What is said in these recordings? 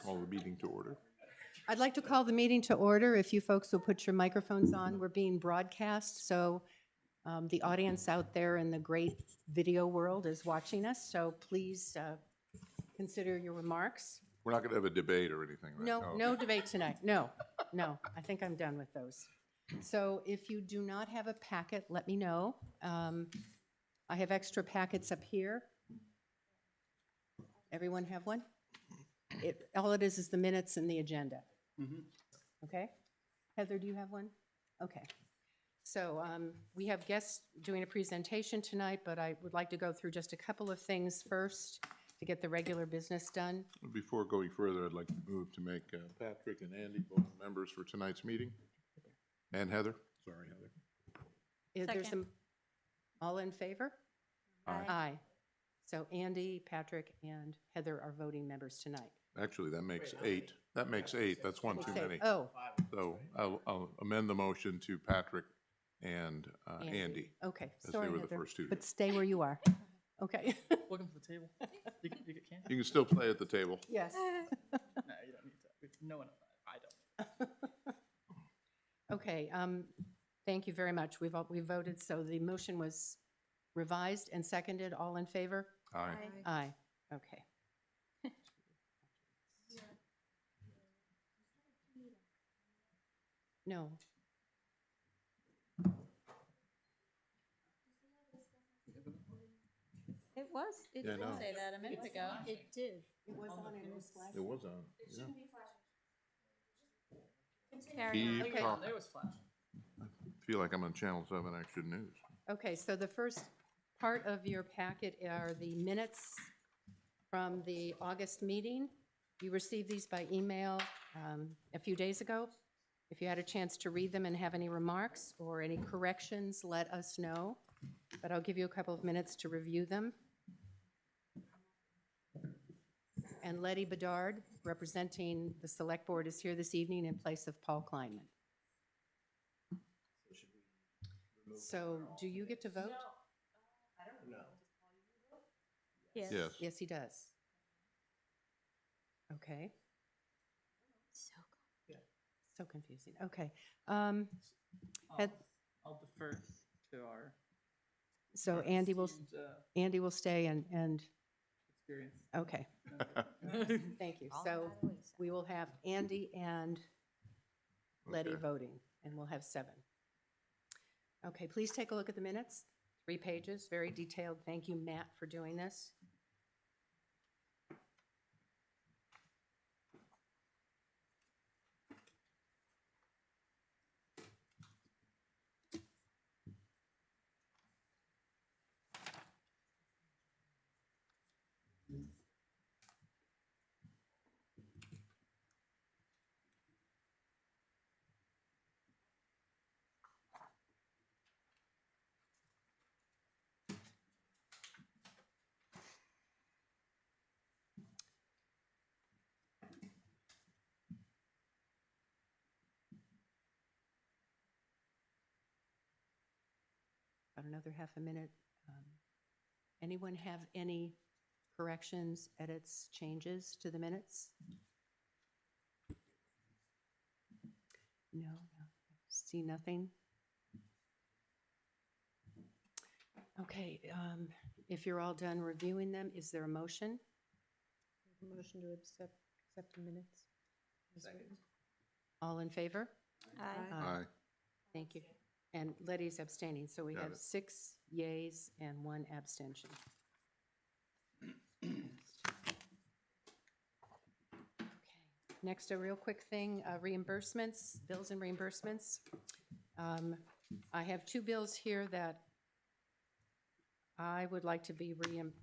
Call the meeting to order. I'd like to call the meeting to order. If you folks will put your microphones on, we're being broadcast, so the audience out there in the great video world is watching us, so please consider your remarks. We're not going to have a debate or anything, right? No debate tonight. No. I think I'm done with those. So if you do not have a packet, let me know. I have extra packets up here. Everyone have one? All it is the minutes and the agenda. Okay? Heather, do you have one? Okay. So we have guests doing a presentation tonight, but I would like to go through just a couple of things first to get the regular business done. Before going further, I'd like to move to make Patrick and Andy both members for tonight's meeting. And Heather. Sorry, Heather. Is there some, all in favor? Aye. Aye. So Andy, Patrick, and Heather are voting members tonight. Actually, that makes 8. That makes 8. That's one too many. Oh. So I'll amend the motion to Patrick and Andy. Okay, As sorry, they were the Heather, first two. but stay where you are. Okay. Welcome to the table. You get candy? You can still play at the table. Yes. No, you don't need to. No one, I don't. Okay, thank you very much. We voted, so the motion was revised and seconded. All in favor? Aye. Aye. Okay. No. It was. It Yeah, did no. say that a minute ago. It did. It was on and it was flashing. It was on. Yeah. Carry on. Keep Okay, talking. it was flash. I feel like I'm on Channel 7 Action News. Okay, so the first part of your packet are the minutes from the August meeting. You received these by email a few days ago. If you had a chance to read them and have any remarks or any corrections, let us know. But I'll give you a couple of minutes to review them. And Letty Bedard, representing the Select Board, is here this evening in place of Paul Kleinman. So do you get to vote? Yes. Yes. Yes, he does. Okay. So confusing. Okay. Had- I'll defer to our So Andy will esteemed, stay and, experience. okay, thank you. So we will have Andy and Letty Okay. voting, and we'll have 7. Okay, please take a look at the minutes. 3 pages, very detailed. Thank you, Matt, for doing this. About another half a minute. Anyone have any corrections, edits, changes to the minutes? No, see nothing. Okay, if you're all done reviewing them, is there a motion? Motion to accept the minutes. All in favor? Aye. Aye. Thank you. And Letty's abstaining, so we Got have it. 6 yays and 1 abstention. Okay. Next, a real quick thing, reimbursements, bills and reimbursements. I have 2 bills here that I would like to be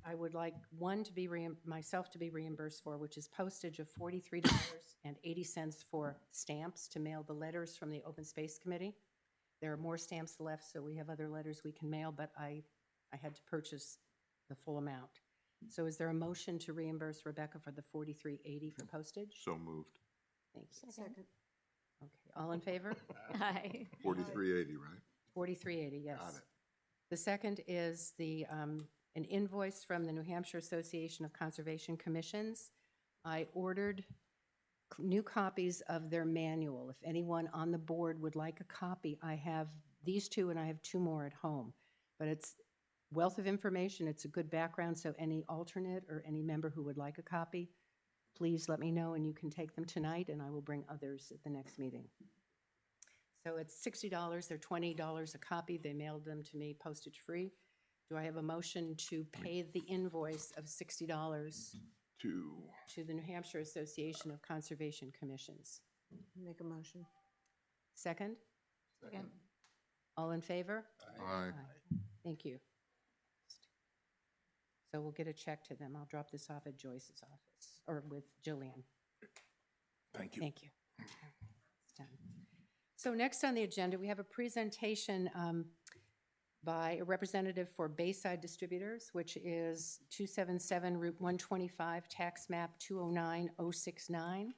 I would like one to be myself to be reimbursed for, which is postage of $43.80 for stamps to mail the letters from the Open Space Committee. There are more stamps left, so we have other letters we can mail, but I had to purchase the full amount. So is there a motion to reimburse Rebecca for the $43.80 for postage? So moved. Thank you. Second. Okay, all in favor? Aye. 4380, right? $43.80, yes. Got it. The second is an invoice from the New Hampshire Association of Conservation Commissions. I ordered new copies of their manual. If anyone on the board would like a copy, I have these two and I have two more at home. But it's wealth of information. It's a good background, so any alternate or any member who would like a copy, please let me know and you can take them tonight and I will bring others at the next meeting. So it's $60, they're $20 a copy. They mailed them to me postage free. Do I have a motion to pay the invoice of $60 to the New Hampshire Association of Conservation Commissions? Make a motion. Second? Second. All in favor? Aye. Thank you. So we'll get a check to them. I'll drop this off at Joyce's office, or with Jillian. Thank you. Thank you. It's done. So next on the agenda, we have a presentation by a representative for Bayside Distributors, which is 277 Route 125, tax map 209069.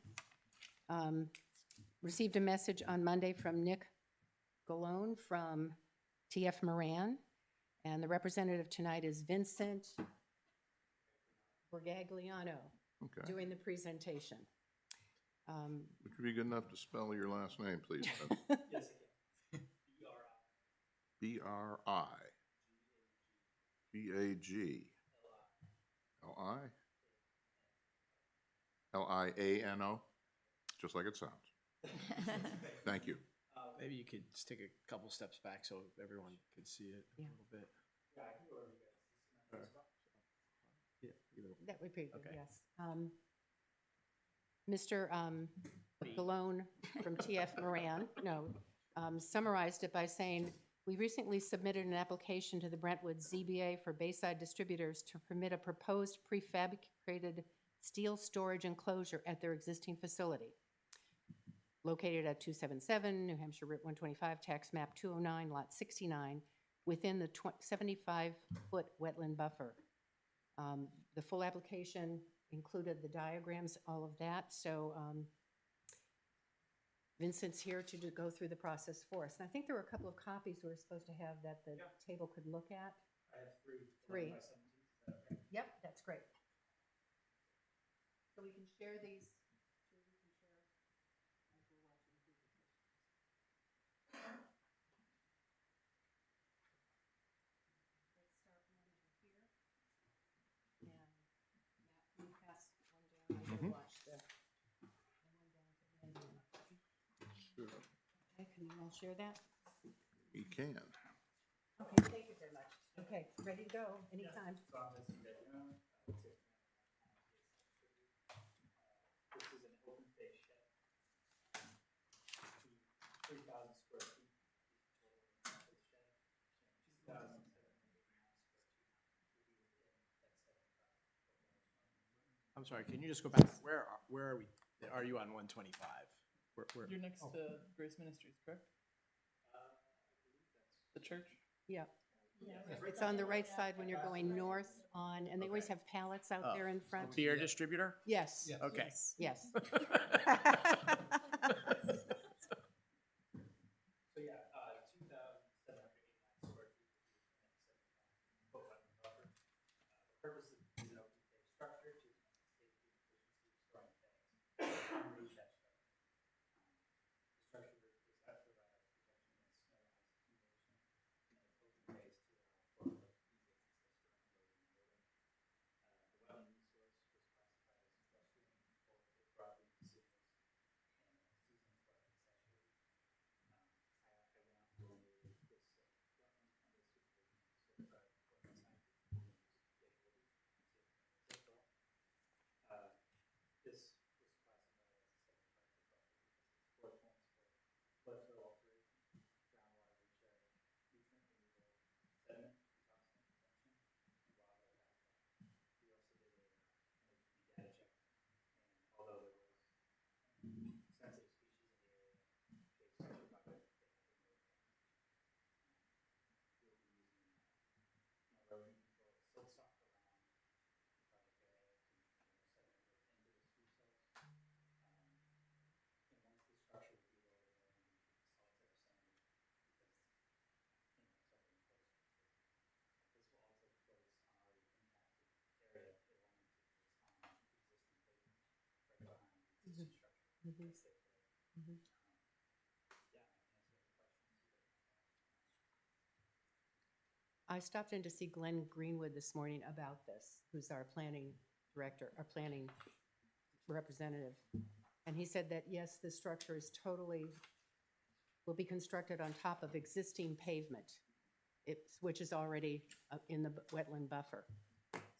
Received a message on Monday from Nick Galone from TF Moran, and the representative tonight is Vincent Borgagliano Okay. doing the presentation. Would you be good enough to spell your last name, please? Yes, again. B-R-I. G-A-G. L-I? L-I-A-N-O? Just like it sounds. Thank you. Maybe you could just take a couple steps back so everyone could see it a Yeah. little bit. Yeah, I can go over you guys. Yeah, either. That would be good, Okay. yes. Mr. Galone from TF Moran, summarized it by saying, we recently submitted an application to the Brentwood ZBA for Bayside Distributors to permit a proposed prefabricated steel storage enclosure at their existing facility, located at 277 New Hampshire Route 125, tax map 209, lot 69, within the 75-foot wetland buffer. The full application included the diagrams, all of that. So Vincent's here to go through the process for us. And I think there were a couple of copies we were supposed to have that the table could look at. I have three. Three. 11 by 17. Is that okay? Yep, that's great. So we can share these. Let's start one over here. And Matt, can you pass one down? I can watch the one down at the end. Sure. Okay, can you all share that? We can. Okay, thank you very much. Okay, ready to go anytime. So I'm just getting this is an open face shed. 3,000 square feet. Total shed. 2,789 square feet. I'm sorry, can you just go back? Where are we? Are you on 125? Where? You're next to Grace Ministries, correct? The church? Yeah. It's on the right side when you're going north on, and they always have pallets out there in front. Beer distributor? Yes, Okay. yes. So yeah, 2,789 square feet. Foot wetland buffer. The purpose of the open space structure to enhance safety and efficiency of storing things underneath that structure. The structure is set to provide protection against snow, ice accumulation, and it's open space to allow for easy access for unloading and loading. The wetland resource was classified as industrial for property deciduous and seasonal flooding essentially. I went out to this wetland under supervision of certified wetland scientist David Zipro. This was classified as a 75-foot buffer because it's 4 points for flood flow alteration, groundwater recharge, nutrient removal, sediment detoxing prevention, and wildlife habitat. We also did an OGB data check, and although there was sensitive species in the area, case special project, they have been notified. We'll be using an erosion control silt sock around the project area to make sure no sediment goes into the screw cells. And once the structure will be lowered, they'll only be solitary sandy because, something close to the tree. This will also place on already impacted area. It will only take place on existing pavement right behind the existing structure. Mhm. It's safe there. Mhm. Yeah, I can answer any questions you guys might have. I stopped in to see Glenn Greenwood this morning about this, who's our planning director, our planning representative. And he said that, yes, the structure is will be constructed on top of existing pavement, which is already in the wetland buffer.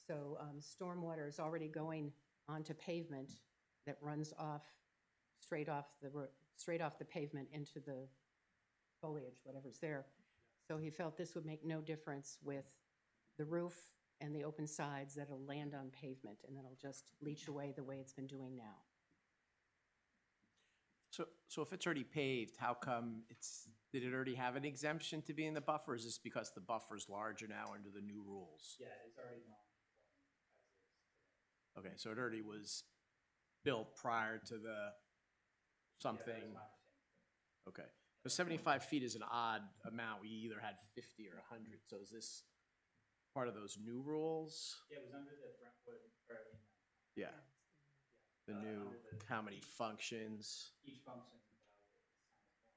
So stormwater is already going onto pavement that runs straight off the pavement into the foliage, whatever's there. So he felt this would make no difference with the roof and the open sides, that'll land on pavement, and that'll just leach away the way it's been doing now. So if it's already paved, how come did it already have an exemption to be in the buffer? Or is this because the buffer's larger now under the new rules? Yeah, it's already non-conforming as is today. Okay, so it already was built prior to the Yeah, that something, was my understanding. okay. So 75 feet is an odd amount. We either had 50 or 100. So is this part of those new rules? Yeah, it was under the Brentwood, or I mean, Yeah, the new, under the- how many functions? each function is evaluated as time points,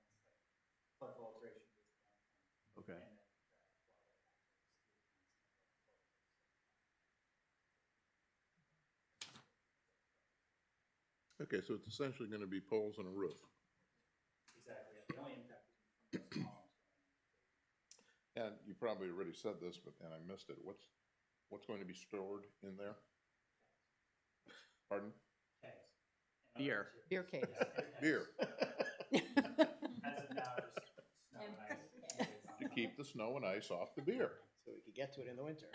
like flood filtration is 1 point. Okay. And then wildlife habitat is 3 points. Okay, so it's essentially gonna be poles and a roof. Exactly, yeah, the only impact is from those columns going in. And you probably already said this, and I missed it. What's going to be stored in there? Pardon? Kegs. And Beer. other Beer materials. kegs. Yes, kegs. Beer, As of now, just snow and ice. to keep the snow and ice off the beer. So we could get to it in the winter.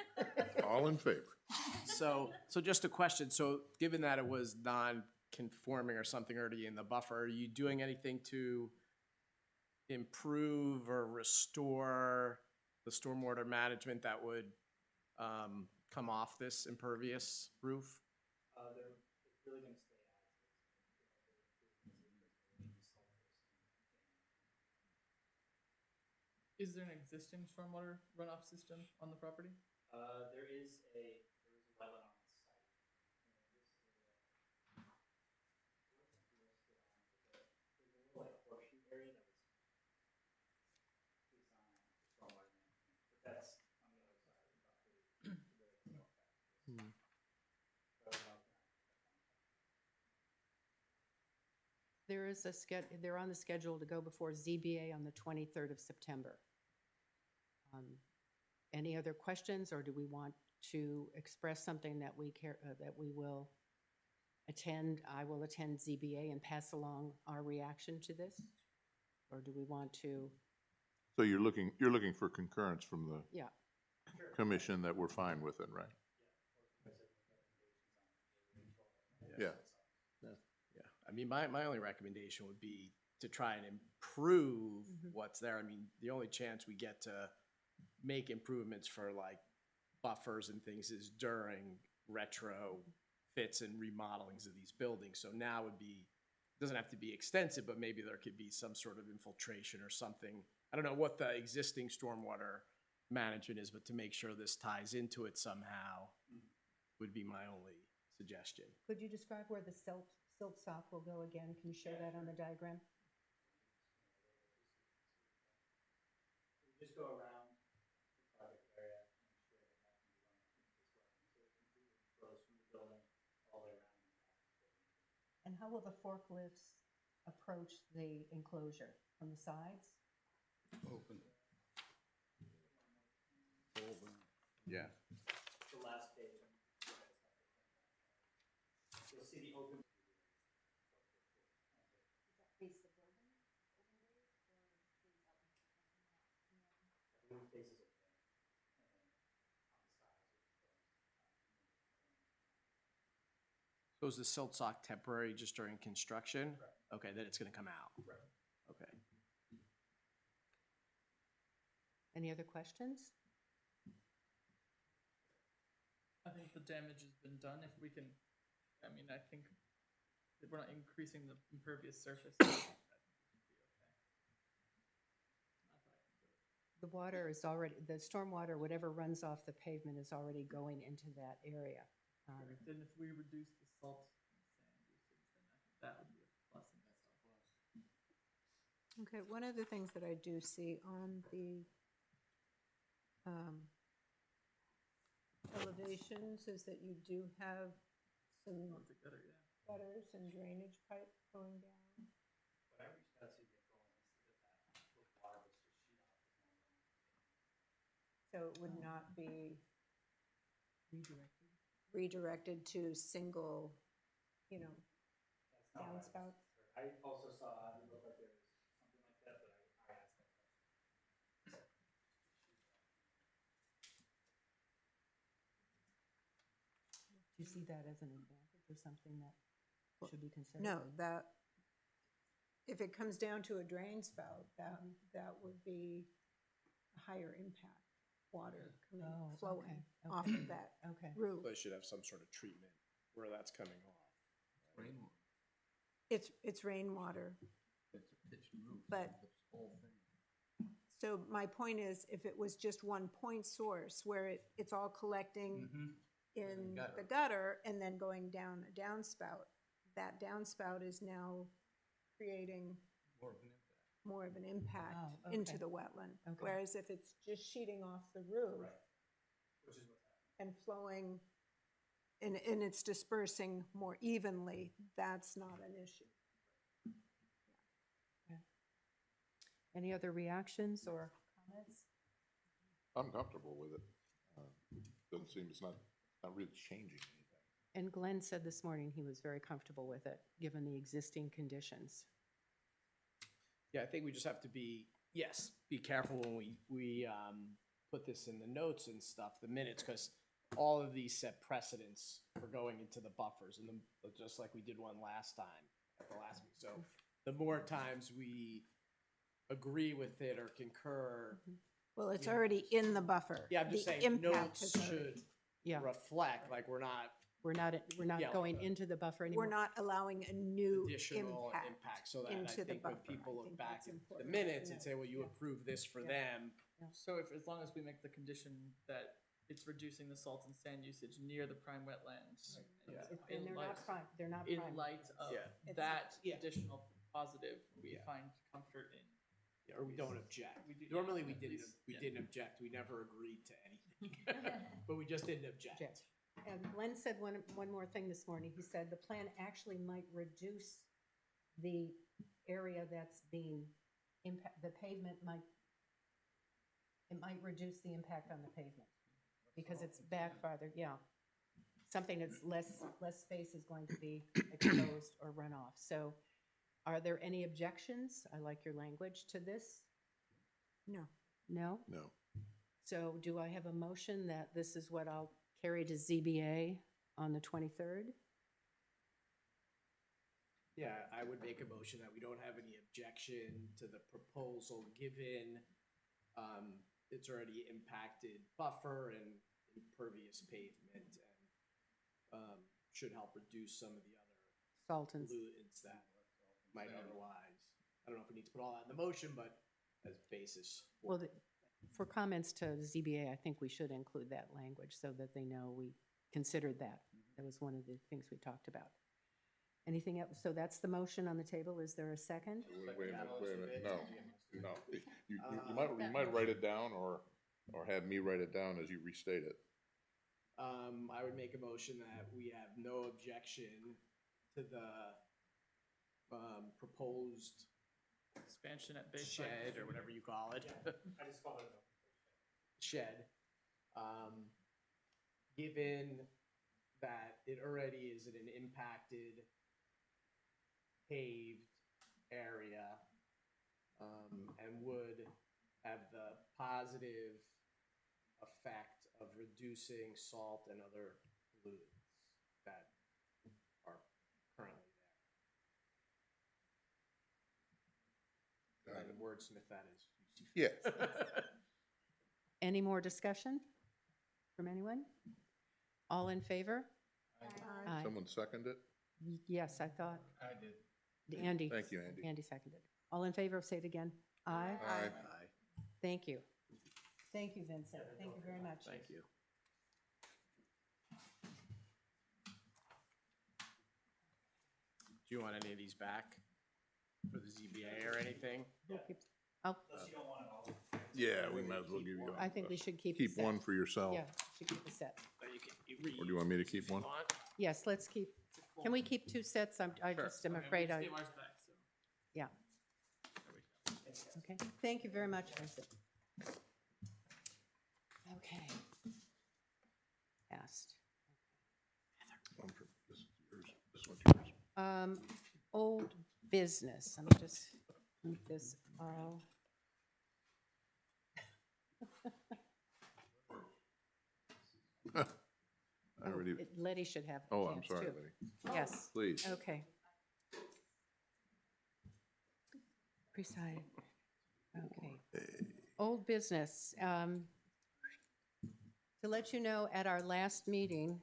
All in favor? So just a question. So given that it was non-conforming or something already in the buffer, are you doing anything to improve or restore the stormwater management that would come off this impervious roof? It's really gonna stay as is. Is there an existing stormwater runoff system on the property? There is a wetland on the site. And there's a little like horseshoe area that was designed for stormwater management, but that's on the other side of the property. So I would like that. They're on the schedule to go before ZBA on the 23rd of September. Any other questions, or do we want to express something that we will attend? I will attend ZBA and pass along our reaction to this? Or do we want to, So you're looking for concurrence from the yeah, commission that we're fine with it, right? Yeah. Yeah, I mean, my only recommendation would be to try and improve what's there. I mean, the only chance we get to make improvements for like buffers and things is during retrofits and remodelings of these buildings. So now would be, doesn't have to be extensive, but maybe there could be some sort of infiltration or something. I don't know what the existing stormwater management is, but to make sure this ties into it somehow would be my only suggestion. could you describe where the silt sock will go again? Can you show that on the diagram? We just go around the project area, make sure that nothing is running into this wetland, so it completely flows from the building all the way around. And how will the forklifts approach the enclosure? From the sides? Yeah. The last page. You'll see the open. The roof faces open, and then on the sides So is the silt sock temporary just during construction? Correct. Okay, then it's gonna come out. Right. Okay. Any other questions? I think the damage has been done. If we can, I mean, I think if we're not increasing the impervious surface, I think we should be okay. The water is already, the stormwater, whatever runs off the pavement is already going into that area. Correct. And if we reduce the salt and sand usage, then I think that would be a plus Okay, one of the things that I do see on the elevations is that you do have some One's a gutter, yeah. gutters and drainage pipe going down. What I reached out to get going is that with water was just sheet off. So it would not be Redirected. redirected to single, you know, That's not what I was- downspouts. I also saw, it looked like there was something like that, but I asked that question. Do you see that as an advantage or something that should be considered? No, that, if it comes down to a drain spout, that would be a higher impact water coming, Oh, flowing okay, off okay. of that Okay. roof. So they should have some sort of treatment where that's coming off. It's rainwater. But, so my point is, if it was just one point source where it's all collecting in the gutter and then going down a downspout, that downspout is now creating more of an impact Oh, into okay. the wetland. Okay. Whereas if it's just sheeting off the roof Right. Which is what's happening. and flowing, and it's dispersing more evenly, that's not an issue. Any other reactions or comments? I'm comfortable with it. Doesn't seem, it's not really changing anything. And Glenn said this morning he was very comfortable with it, given the existing conditions. Yeah, I think we just have to be careful when we put this in the notes and stuff, the minutes, because all of these set precedents for going into the buffers, and just like we did one last time at the last meeting. So the more times we agree with it or concur, Well, it's Yeah. already in the buffer. yeah, I'm just The saying impact notes has already- should Yeah, reflect, like we're not we're not Yeah. going into the buffer anymore. We're not allowing a new additional impact. impact, so that I into the think when buffer. people I look think back that's at the important to minutes and note. say, well, you Yeah. approved this for Yeah. them, So as long as we make the condition that it's reducing the salt and sand usage near the prime wetlands. Yeah. And they're not prime, they're not In prime. light of Yeah. that Yeah. additional positive, we Yeah. find comfort in. yeah, or we don't object. We do- Normally, yeah, we at didn't, least, we yeah. didn't object, we never agreed to anything, but we just didn't object. Object. And Glenn said one more thing this morning. He said the plan actually might reduce the area that's being the pavement might, it might reduce the impact on the pavement because it's back farther, yeah. Something that's less space is going to be exposed or run off. So are there any objections? I like your language to this. No. No? No. So do I have a motion that this is what I'll carry to ZBA on the 23rd? Yeah, I would make a motion that we don't have any objection to the proposal, given, it's already impacted buffer and impervious pavement, and, should help reduce some of the other Saltons. pollutants that might otherwise, I don't know if we need to put all that in the motion, but as basis. Well, for comments to ZBA, I think we should include that language so that they know we considered that. That was one of the things we talked about. Anything else? So that's the motion on the table. Is there a second? Wait a minute, no. You might write it down or have me write it down as you restate it. I would make a motion that we have no objection to the, proposed Expansion at Bayside. shed, or whatever you call it. I just called it a Shed, given that it already is in an impacted paved area, and would have the positive effect of reducing salt and other pollutants that are currently there. And wordsmith that is. Yeah. Any more discussion from anyone? All in favor? Aye. Someone second it? Yes, I thought. I did. Andy. Thank you, Andy. Andy seconded. All in favor, say it again. Aye. Aye. Thank you. Thank you, Vincent. Thank you very much. Thank you. Do you want any of these back? for the ZBA or anything. Oh, Yeah, we might as well give you. I think we should keep. a Keep set. one for yourself. Yeah, should keep a set. But you can Or do you want me to keep one? Yes, let's keep, can we keep 2 sets? I Sure. just am Okay, afraid we I, just gave ours back, so. yeah. There we go. Okay, thank you very much, Isaac. Okay. Passed. One for, this is yours, this one's yours. Old business, let me just move this all. I already, Letty should have. a oh, I'm chance, sorry, too. Betty. Yes, Please. okay. Preside, okay. Old business. To let you know, at our last meeting,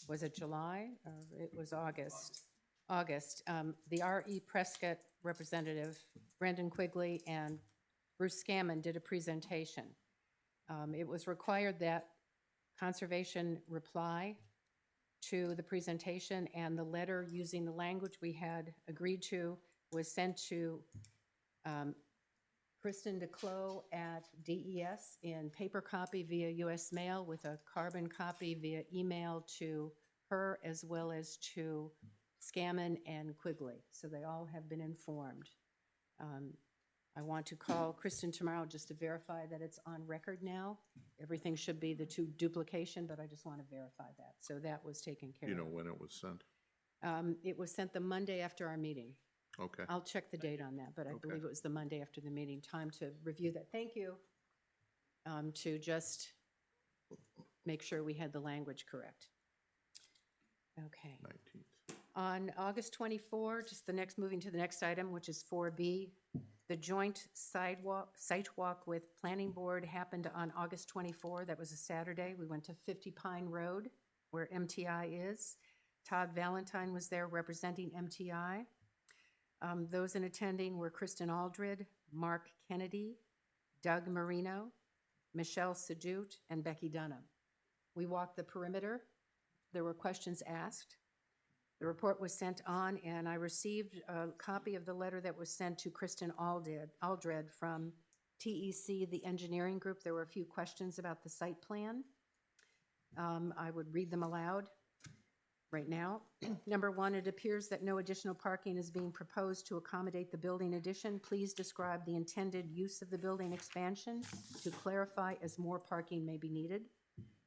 was it July? Or it was August. August. The R.E. Prescott representative, Brendan Quigley, and Bruce Scammon did a presentation. It was required that conservation reply to the presentation, and the letter using the language we had agreed to was sent to Kristen DeClos at DES in paper copy via US mail with a carbon copy via email to her as well as to Scammon and Quigley. So they all have been informed. I want to call Kristen tomorrow just to verify that it's on record now. Everything should be the 2 duplication, but I just want to verify that. So that was taken care You of. know when it was sent? It was sent the Monday after our meeting. Okay. I'll check the date on that, but I Okay. believe it was the Monday after the meeting. Time to review that. Thank you. To just make sure we had the language correct. Okay. 19th. On August 24, just moving to the next item, which is 4B, the joint site walk with Planning Board happened on August 24. That was a Saturday. We went to 50 Pine Road, where MTI is. Todd Valentine was there representing MTI. Those in attending were Kristen Aldred, Mark Kennedy, Doug Marino, Michelle Sedut, and Becky Dunham. We walked the perimeter. There were questions asked. The report was sent on, and I received a copy of the letter that was sent to Kristen Aldred from TEC, the engineering group. There were a few questions about the site plan. I would read them aloud right now. Number 1, it appears that no additional parking is being proposed to accommodate the building addition. Please describe the intended use of the building expansion to clarify as more parking may be needed.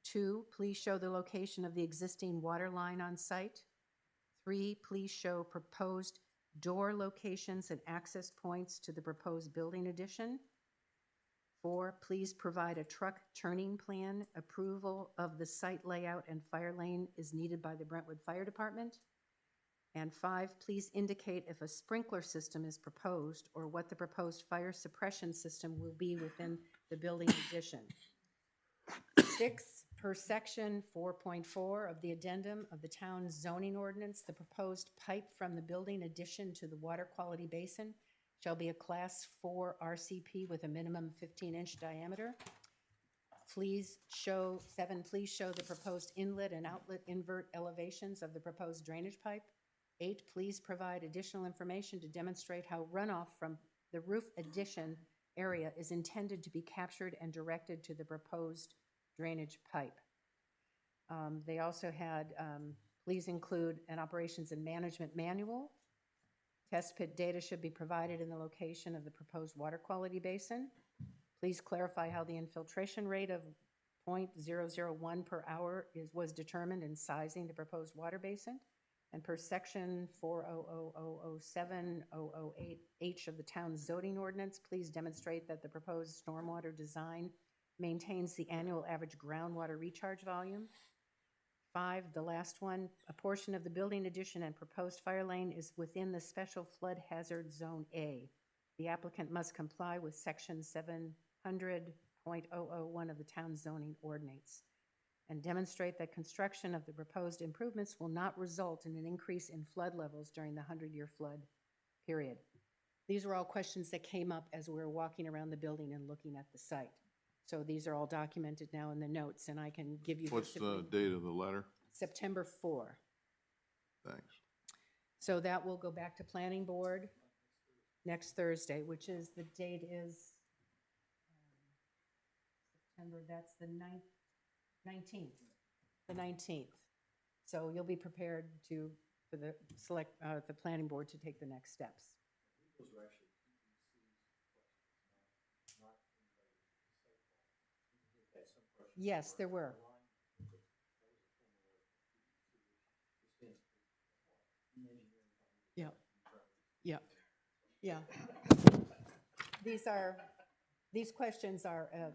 2, please show the location of the existing water line on site. 3, please show proposed door locations and access points to the proposed building addition. 4, please provide a truck turning plan. Approval of the site layout and fire lane is needed by the Brentwood Fire Department. And 5, please indicate if a sprinkler system is proposed or what the proposed fire suppression system will be within the building addition. 6, per section 4.4 of the addendum of the town zoning ordinance, the proposed pipe from the building addition to the water quality basin shall be a class 4 RCP with a minimum 15-inch diameter. Please show the proposed inlet and outlet invert elevations of the proposed drainage pipe. 8, please provide additional information to demonstrate how runoff from the roof addition area is intended to be captured and directed to the proposed drainage pipe. They also had, please include an operations and management manual. Test pit data should be provided in the location of the proposed water quality basin. Please clarify how the infiltration rate of 0.001 per hour was determined in sizing the proposed water basin. And per section 40007-008H of the town zoning ordinance, please demonstrate that the proposed stormwater design maintains the annual average groundwater recharge volume. 5, the last one, a portion of the building addition and proposed fire lane is within the special flood hazard zone A. The applicant must comply with section 700.001 of the town zoning ordinance and demonstrate that construction of the proposed improvements will not result in an increase in flood levels during the 100-year flood period. These were all questions that came up as we were walking around the building and looking at the site. So these are all documented now in the notes, and I can give you. What's the date of the letter? September 4. Thanks. So that will go back to planning board next Thursday, which is, the date is September, that's the 19th, the 19th. So you'll be prepared to, for the the planning board to take the next steps. Yes, there were. Yeah. Yeah. Yeah. These questions are an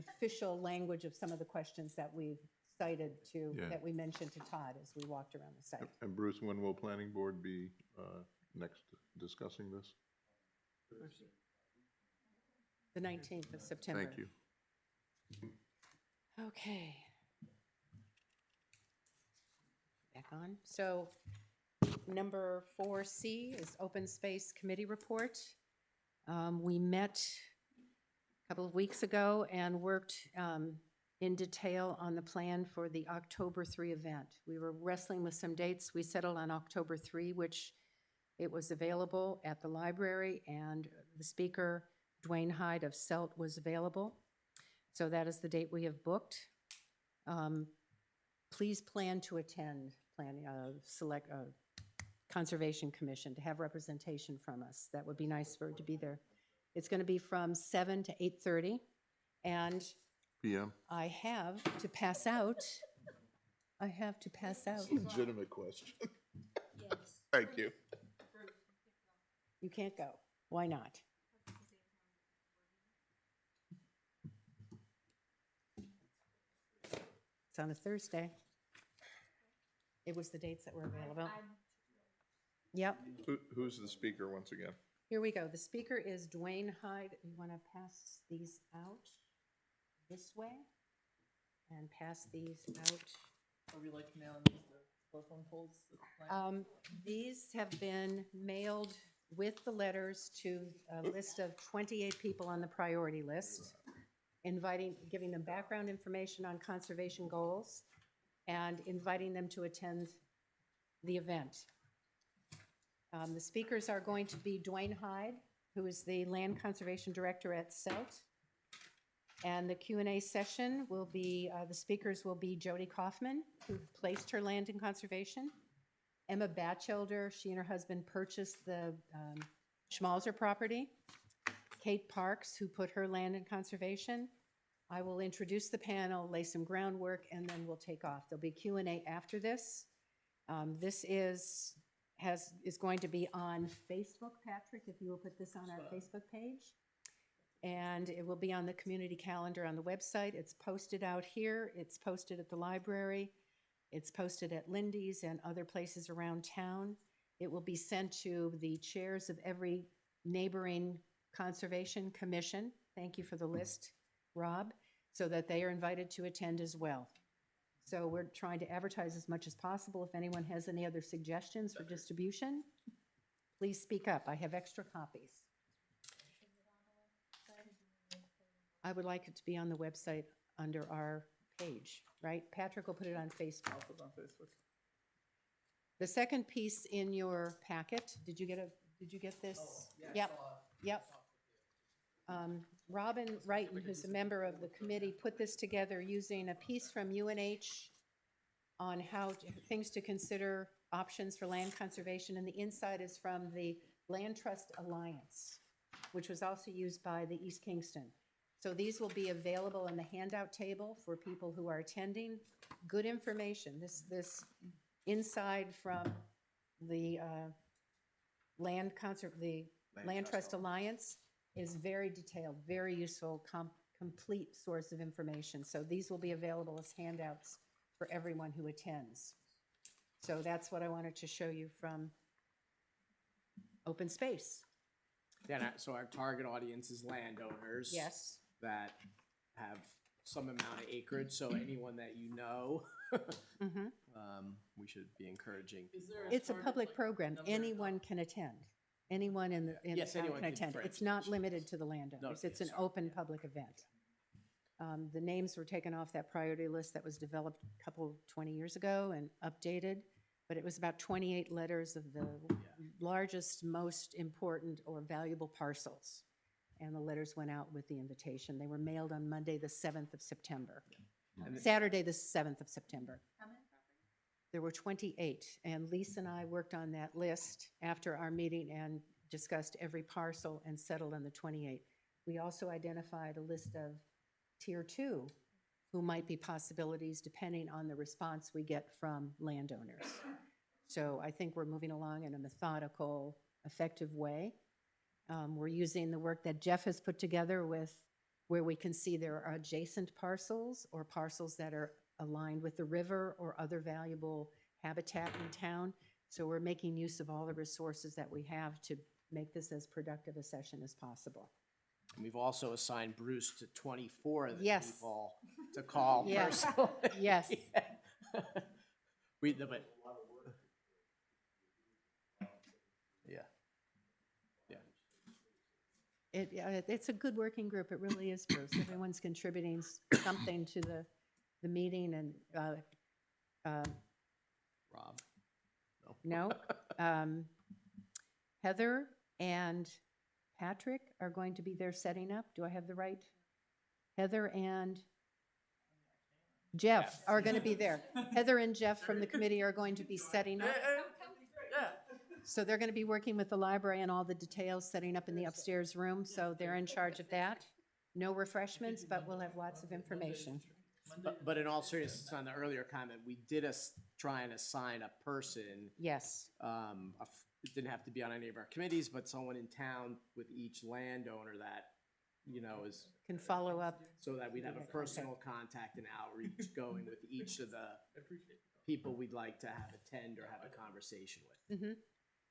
official language of some of the questions that we've cited to, Yeah. that we mentioned to Todd as we walked around the site. And Bruce, when will planning board be next discussing this? The 19th of September. Thank you. Okay. Back on. So number 4C is Open Space Committee Report. We met a couple of weeks ago and worked in detail on the plan for the October 3 event. We were wrestling with some dates. We settled on October 3, which it was available at the library, and the speaker, Dwayne Hyde of CELT, was available. So that is the date we have booked. Please plan to attend Conservation Commission, to have representation from us. That would be nice for it to be there. It's going to be from 7 to 8:30, and PM? I have to pass out. Legitimate question. Thank you. You can't go. Why not? It's on a Thursday. It was the dates that were available. Yep. Who's the speaker once again? Here we go. The speaker is Dwayne Hyde. You want to pass these out this way? And pass these out. Are we like mailing these to telephone poles? These have been mailed with the letters to a list of 28 people on the priority list, giving them background information on conservation goals, and inviting them to attend the event. The speakers are going to be Dwayne Hyde, who is the Land Conservation Director at CELT. And the Q&A session will be, the speakers will be Jody Kaufman, who placed her land in conservation, Emma Batchelder, she and her husband purchased the Schmalzer property, Kate Parks, who put her land in conservation. I will introduce the panel, lay some groundwork, and then we'll take off. There'll be Q&A after this. This is going to be on Facebook, Patrick, if you will put this on our Facebook page. And it will be on the community calendar on the website. It's posted out here. It's posted at the library. It's posted at Lindy's and other places around town. It will be sent to the chairs of every neighboring conservation commission. Thank you for the list, Rob, so that they are invited to attend as well. So we're trying to advertise as much as possible. If anyone has any other suggestions for distribution, please speak up. I have extra copies. I would like it to be on the website under our page, right? Patrick will put it on Facebook. I'll put it on Facebook. The second piece in your packet, did you get this? Yep, yep. Robin Wrighton, who's a member of the committee, put this together using a piece from UNH on things to consider, options for land conservation, and the inside is from the Land Trust Alliance, which was also used by the East Kingston. So these will be available on the handout table for people who are attending. Good information. This inside from the Land Trust Alliance is very detailed, very useful, complete source of information. So these will be available as handouts for everyone who attends. So that's what I wanted to show you from Open Space. Yeah, so our target audience is landowners. Yes. That have some amount of acreage, so anyone that you know, we should be encouraging. Is there It's a target, public like, program. number- Anyone can attend. Anyone in the Yes, town anyone can can attend. for It's not education, limited yes. to the landowners. No, It's an sorry, open yeah. public event. The names were taken off that priority list that was developed a couple, 20 years ago and updated. but it was about 28 letters of the largest, most important or valuable parcels. And the letters went out with the invitation. They were mailed on Monday, the 7th of September. And the- Saturday, the 7th of September. There were 28, and Lisa and I worked on that list after our meeting and discussed every parcel and settled on the 28. We also identified a list of Tier 2 who might be possibilities depending on the response we get from landowners. So I think we're moving along in a methodical, effective way. We're using the work that Jeff has put together with where we can see there are adjacent parcels or parcels that are aligned with the river or other valuable habitat in town. So we're making use of all the resources that we have to make this as productive a session as possible. And we've also assigned Bruce to 24 of the Yes. people to call Yes. personally. Yes. But yeah. Yeah. It's a good working group. It really is, Bruce. Everyone's contributing something to the meeting and, Rob. no. Heather and Patrick are going to be there setting up. Do I have the right? Heather and Jeff are going to be there. Heather and Jeff from the committee are going to be setting up. Yeah. So they're going to be working with the library and all the details, setting up in the upstairs room. So they're in charge of that. No refreshments, but we'll have lots of information. But in all seriousness, on the earlier comment, we did try and assign a person. Yes, It didn't have to be on any of our committees, but someone in town with each landowner that, is, can follow up. so that we'd have a personal contact and outreach going with each of the people we'd like to have attend or have a conversation with. Mhm.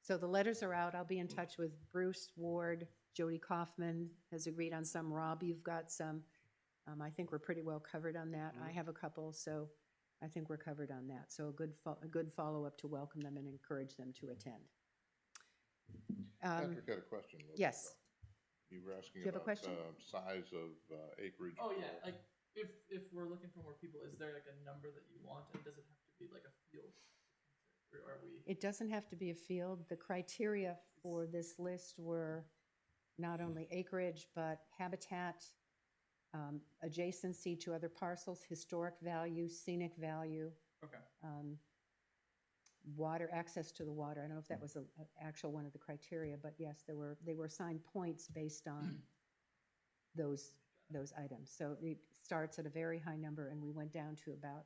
So the letters are out. I'll be in touch with Bruce Ward. Jody Kaufman has agreed on some. Rob, you've got some. I think we're pretty well covered on that. I have a couple, so I think we're covered on that. So a good follow-up to welcome them and encourage them to attend. Patrick had a question. a little bit yes. ago. You were asking Do you have a about question? size of acreage. Oh, yeah, like, if we're looking for more people, is there like a number that you want, and does it have to be like a field? Or are we? It doesn't have to be a field. The criteria for this list were not only acreage, but habitat, adjacency to other parcels, historic value, scenic value, Okay. water, access to the water. I don't know if that was an actual one of the criteria, but yes, they were assigned points based on those items. So it starts at a very high number, and we went down to about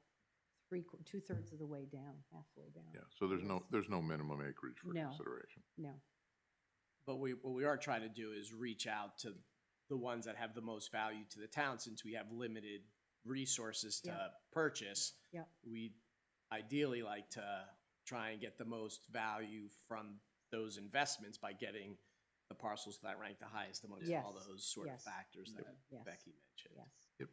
two-thirds of the way down, halfway down. Yeah, so there's no minimum acreage for No. consideration. No. But what we are trying to do is reach out to the ones that have the most value to the town, since we have limited resources to Yeah. purchase. Yeah. We'd ideally like to try and get the most value from those investments by getting the parcels that rank the highest amongst all Yes. those sort of Yes. factors that Yes. Becky mentioned. Yes. Yep.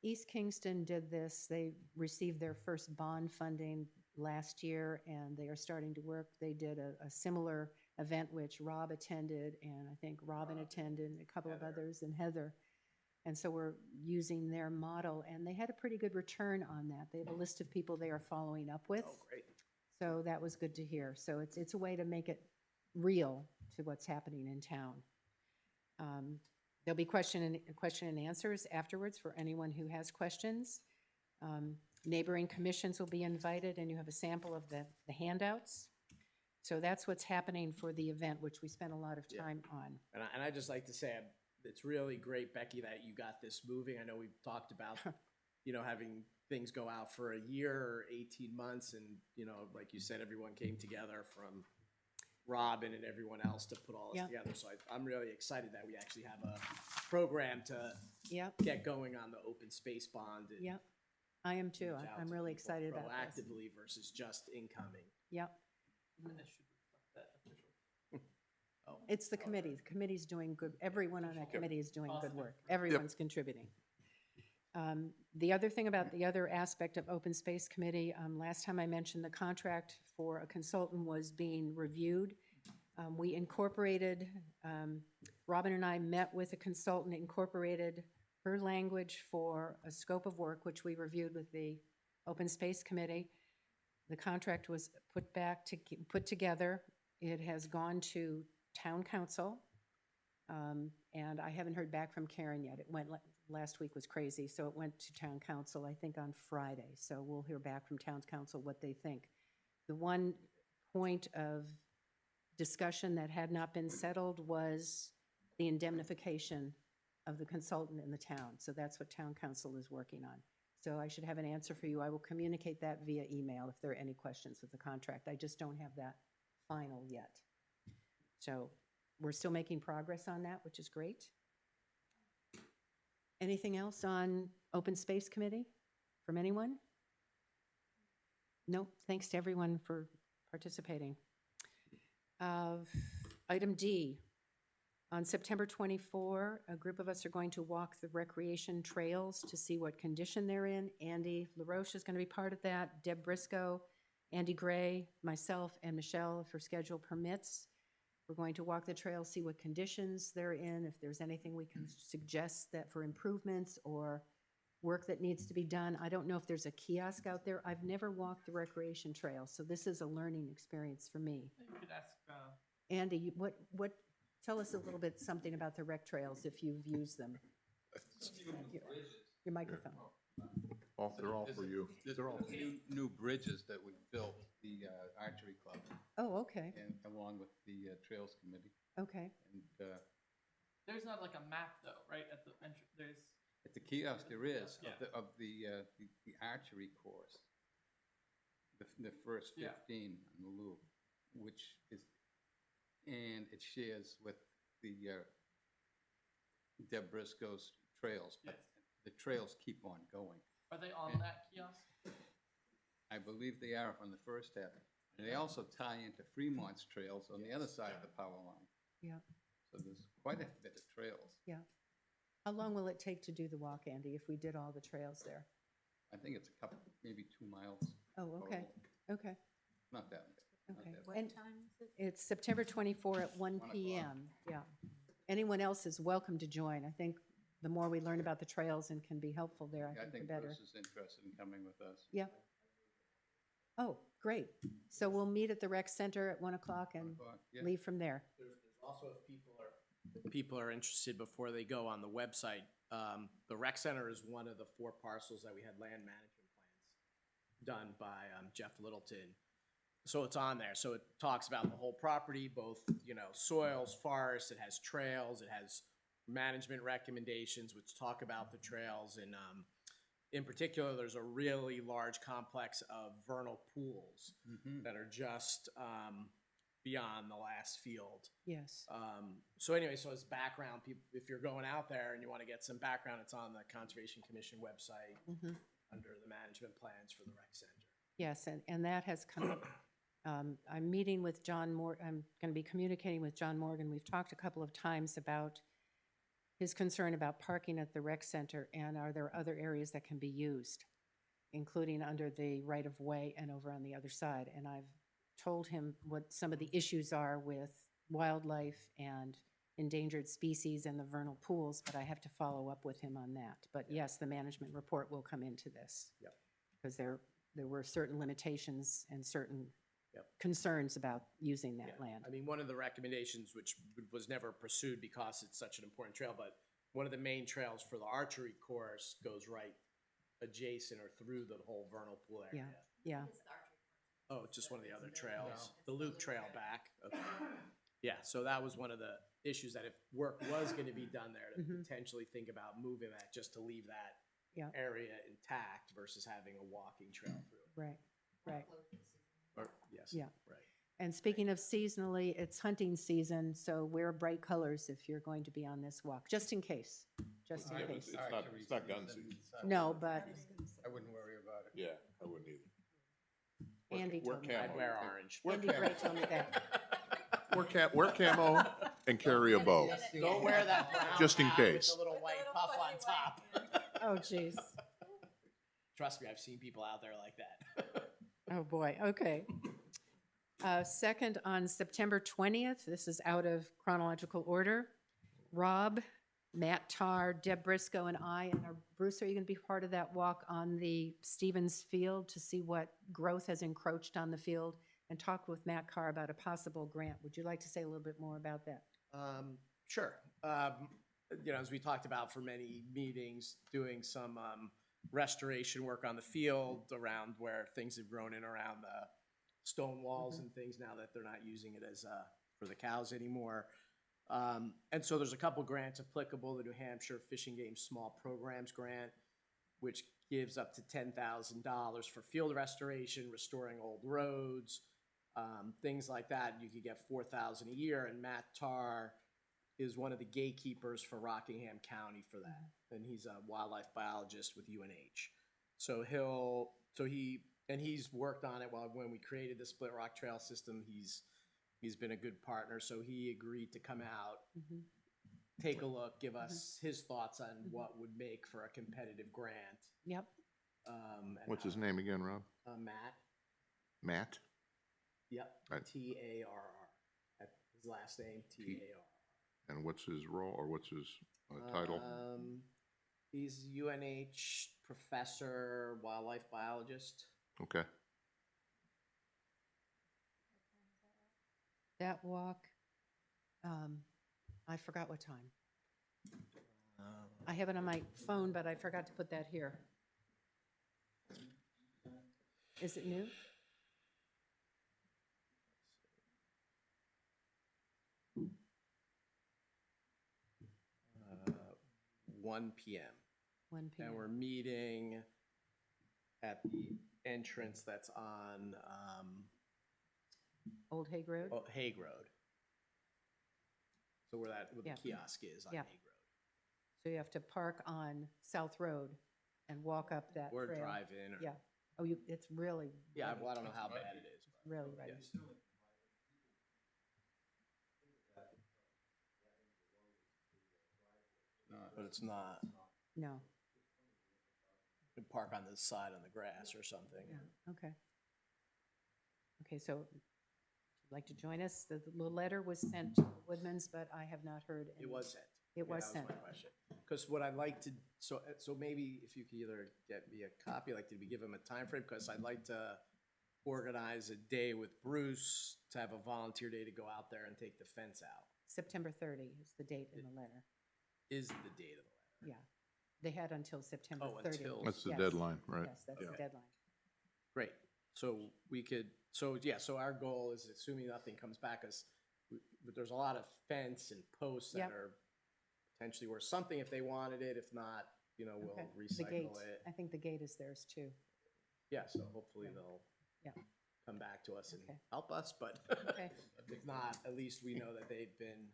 East Kingston did this. They received their first bond funding last year, and they are starting to work. They did a similar event, which Rob attended, and I think Robin attended, and a couple of others, and Heather. And so we're using their model, and they had a pretty good return on that. They have a list of people they are following up with. Oh, great. So that was good to hear. So it's a way to make it real to what's happening in town. There'll be question and answers afterwards for anyone who has questions. Neighboring commissions will be invited, and you have a sample of the handouts. So that's what's happening for the event, which we spent a lot of time on. And I'd just like to say, it's really great, Becky, that you got this moving. I know we've talked about, having things go out for a year or 18 months. And, like you said, everyone came together from Robin and everyone else to put all this Yeah. together. So I'm really excited that we actually have a program to Yep, get going on the open space bond. And yep. I am too. reach out I'm to really people excited about this. proactively versus just incoming. Yep. And it should reflect that official. It's the committee. The committee's doing good. Everyone on that committee is doing good Awesome. work. Everyone's contributing. The other thing about the other aspect of Open Space Committee, last time I mentioned the contract for a consultant was being reviewed. We incorporated, Robin and I met with a consultant, incorporated her language for a scope of work, which we reviewed with the Open Space Committee. The contract was put together. It has gone to town council. And I haven't heard back from Karen yet. It went, last week was crazy, so it went to town council, I think, on Friday. So we'll hear back from town council what they think. The one point of discussion that had not been settled was the indemnification of the consultant in the town. So that's what town council is working on. So I should have an answer for you. I will communicate that via email if there are any questions with the contract. I just don't have that final yet. So we're still making progress on that, which is great. Anything else on Open Space Committee from anyone? Nope. Thanks to everyone for participating. Item D, on September 24, a group of us are going to walk the recreation trails to see what condition they're in. Andy LaRoche is going to be part of that, Deb Briscoe, Andy Gray, myself, and Michelle, if her schedule permits. We're going to walk the trail, see what conditions they're in, if there's anything we can suggest that for improvements or work that needs to be done. I don't know if there's a kiosk out there. I've never walked the recreation trail, so this is a learning experience for me. You could ask, Andy, tell us a little bit something about the rec trails if you've used them. Your microphone. They're all for you. There's They're all. a few new bridges that we built, the archery club, Oh, okay, and along with the Trails Committee. okay. And there's not like a map though, right, at the entrance, there's, at the kiosk, there is, Yeah. of the archery course, the first Yeah. 15 on the loop, which is, and it shares with the Deb Briscoe's trails, but Yes. the trails keep on going. are they on that kiosk? I believe they are on the first half. And they also tie into Fremont's trails on the other side of the power line. Yeah. So there's quite a bit of trails. Yeah. How long will it take to do the walk, Andy, if we did all the trails there? I think it's a couple, maybe 2 miles. Oh, okay, total. okay, Not that big. not okay. that What And time is it? it's September 24 at 1 o'clock. PM, yeah. Anyone else is welcome to join. I think the more we learn about the trails and can be helpful there, I I think the think better. Bruce is interested in coming with us. Yeah. Oh, great. So we'll meet at the rec center at 1 o'clock 1 and o'clock, yeah. leave from there. There's also, if people are interested before they go on the website, the rec center is one of the 4 parcels that we had land management plans done by Jeff Littleton. So it's on there. So it talks about the whole property, both, soils, forests, it has trails, it has management recommendations, which talk about the trails. And in particular, there's a really large complex of vernal pools that are just beyond the last field. Yes. So anyway, so as background, if you're going out there and you want to get some background, it's on the Conservation Commission website Mhm. under the management plans for the rec center. Yes, and that has come up. I'm meeting with John I'm going to be communicating with John Morgan. We've talked a couple of times about his concern about parking at the rec center, and are there other areas that can be used, including under the right-of-way and over on the other side. And I've told him what some of the issues are with wildlife and endangered species and the vernal pools, but I have to follow up with him on that. But yes, the management report will come into this. Yep. Because there were certain limitations and certain Yep. concerns about using that Yeah. land. I mean, one of the recommendations, which was never pursued because it's such an important trail, but one of the main trails for the archery course goes right adjacent or through the whole vernal pool area. Yeah, Oh, it's just one of the other trails, the loop trail back. Okay. Yeah, so that was one of the issues, that if work was going to be done there, to Mhm. potentially think about moving that just to leave that Yeah. area intact versus having a walking trail through. right, right. Or, yes. Yeah. Right. And speaking of seasonally, it's hunting season, so wear bright colors if you're going to be on this walk, just in case, just in case. It's not gun season. No, but I wouldn't worry about it. Yeah, I wouldn't either. Andy Wear told me. I'd camo. wear orange. Andy Gray told me that. Wear camo and carry a bow. Don't wear that brown Just in hat with case. the little white puff on top. Oh, jeez. Trust me, I've seen people out there like that. Oh, boy, okay. Second, on September 20th, this is out of chronological order, Rob Matt Tarr, Deb Briscoe, and I, and Bruce, are you going to be part of that walk on the Stevens Field to see what growth has encroached on the field and talk with Matt Carr about a possible grant? Would you like to say a little bit more about that? Sure. As we talked about for many meetings, doing some restoration work on the field around where things have grown in around the stone walls and things now that they're not using it as for the cows anymore. And so there's a couple grants applicable, the New Hampshire Fish and Game Small Programs Grant, which gives up to $10,000 for field restoration, restoring old roads, things like that. You could get $4,000 a year, and Matt Tarr is one of the gatekeepers for Rockingham County for that, and he's a wildlife biologist with UNH. So he's worked on it when we created the Split Rock Trail system. He's been a good partner, so he agreed to come out, take a look, give us his thoughts on what would make for a competitive grant. Yep. And What's his name again, Rob? Matt. Matt? Yep. Right. T-A-R-R. His last name, T-A-R-R. And what's his role, or what's his title? He's UNH professor, wildlife biologist. Okay. That walk, I forgot what time. I have it on my phone, but I forgot to put that here. Is it new? 1 p.m. 1 p.m. And we're meeting at the entrance that's on Old Hague Road? Hague Road. So where the Yeah. kiosk is on Yeah. Hague Road. So you have to park on South Road and walk up that Or trail. drive in. Or, Yeah. Oh, it's really. Yeah, really- well, I don't know how bad it is. But Really right. yeah. But it's not. No, You can park on the side on the grass or something. yeah, okay. Okay, so if you'd like to join us, the letter was sent to the Woodmans, but I have not heard. It was sent. It was That sent. was my question. Because what I'd like to, so maybe if you could either get me a copy, like, did we give him a time frame? Because I'd like to organize a day with Bruce to have a volunteer day to go out there and take the fence out. September 30 is the date in the letter. Is the date of the letter. Yeah. They had until September Oh, 30. until- That's the Yes. deadline, right? Yes, that's the Yeah. deadline. Great. So we could, so our goal is, assuming nothing comes back, is there's a lot of fence and posts that Yep. are potentially worth something if they wanted it. If not, we'll Okay. The gate, recycle it. I think the gate is theirs too. Yeah, so hopefully they'll Yeah. come back to us and Okay. help us, but Okay. if not, at least we know that they've been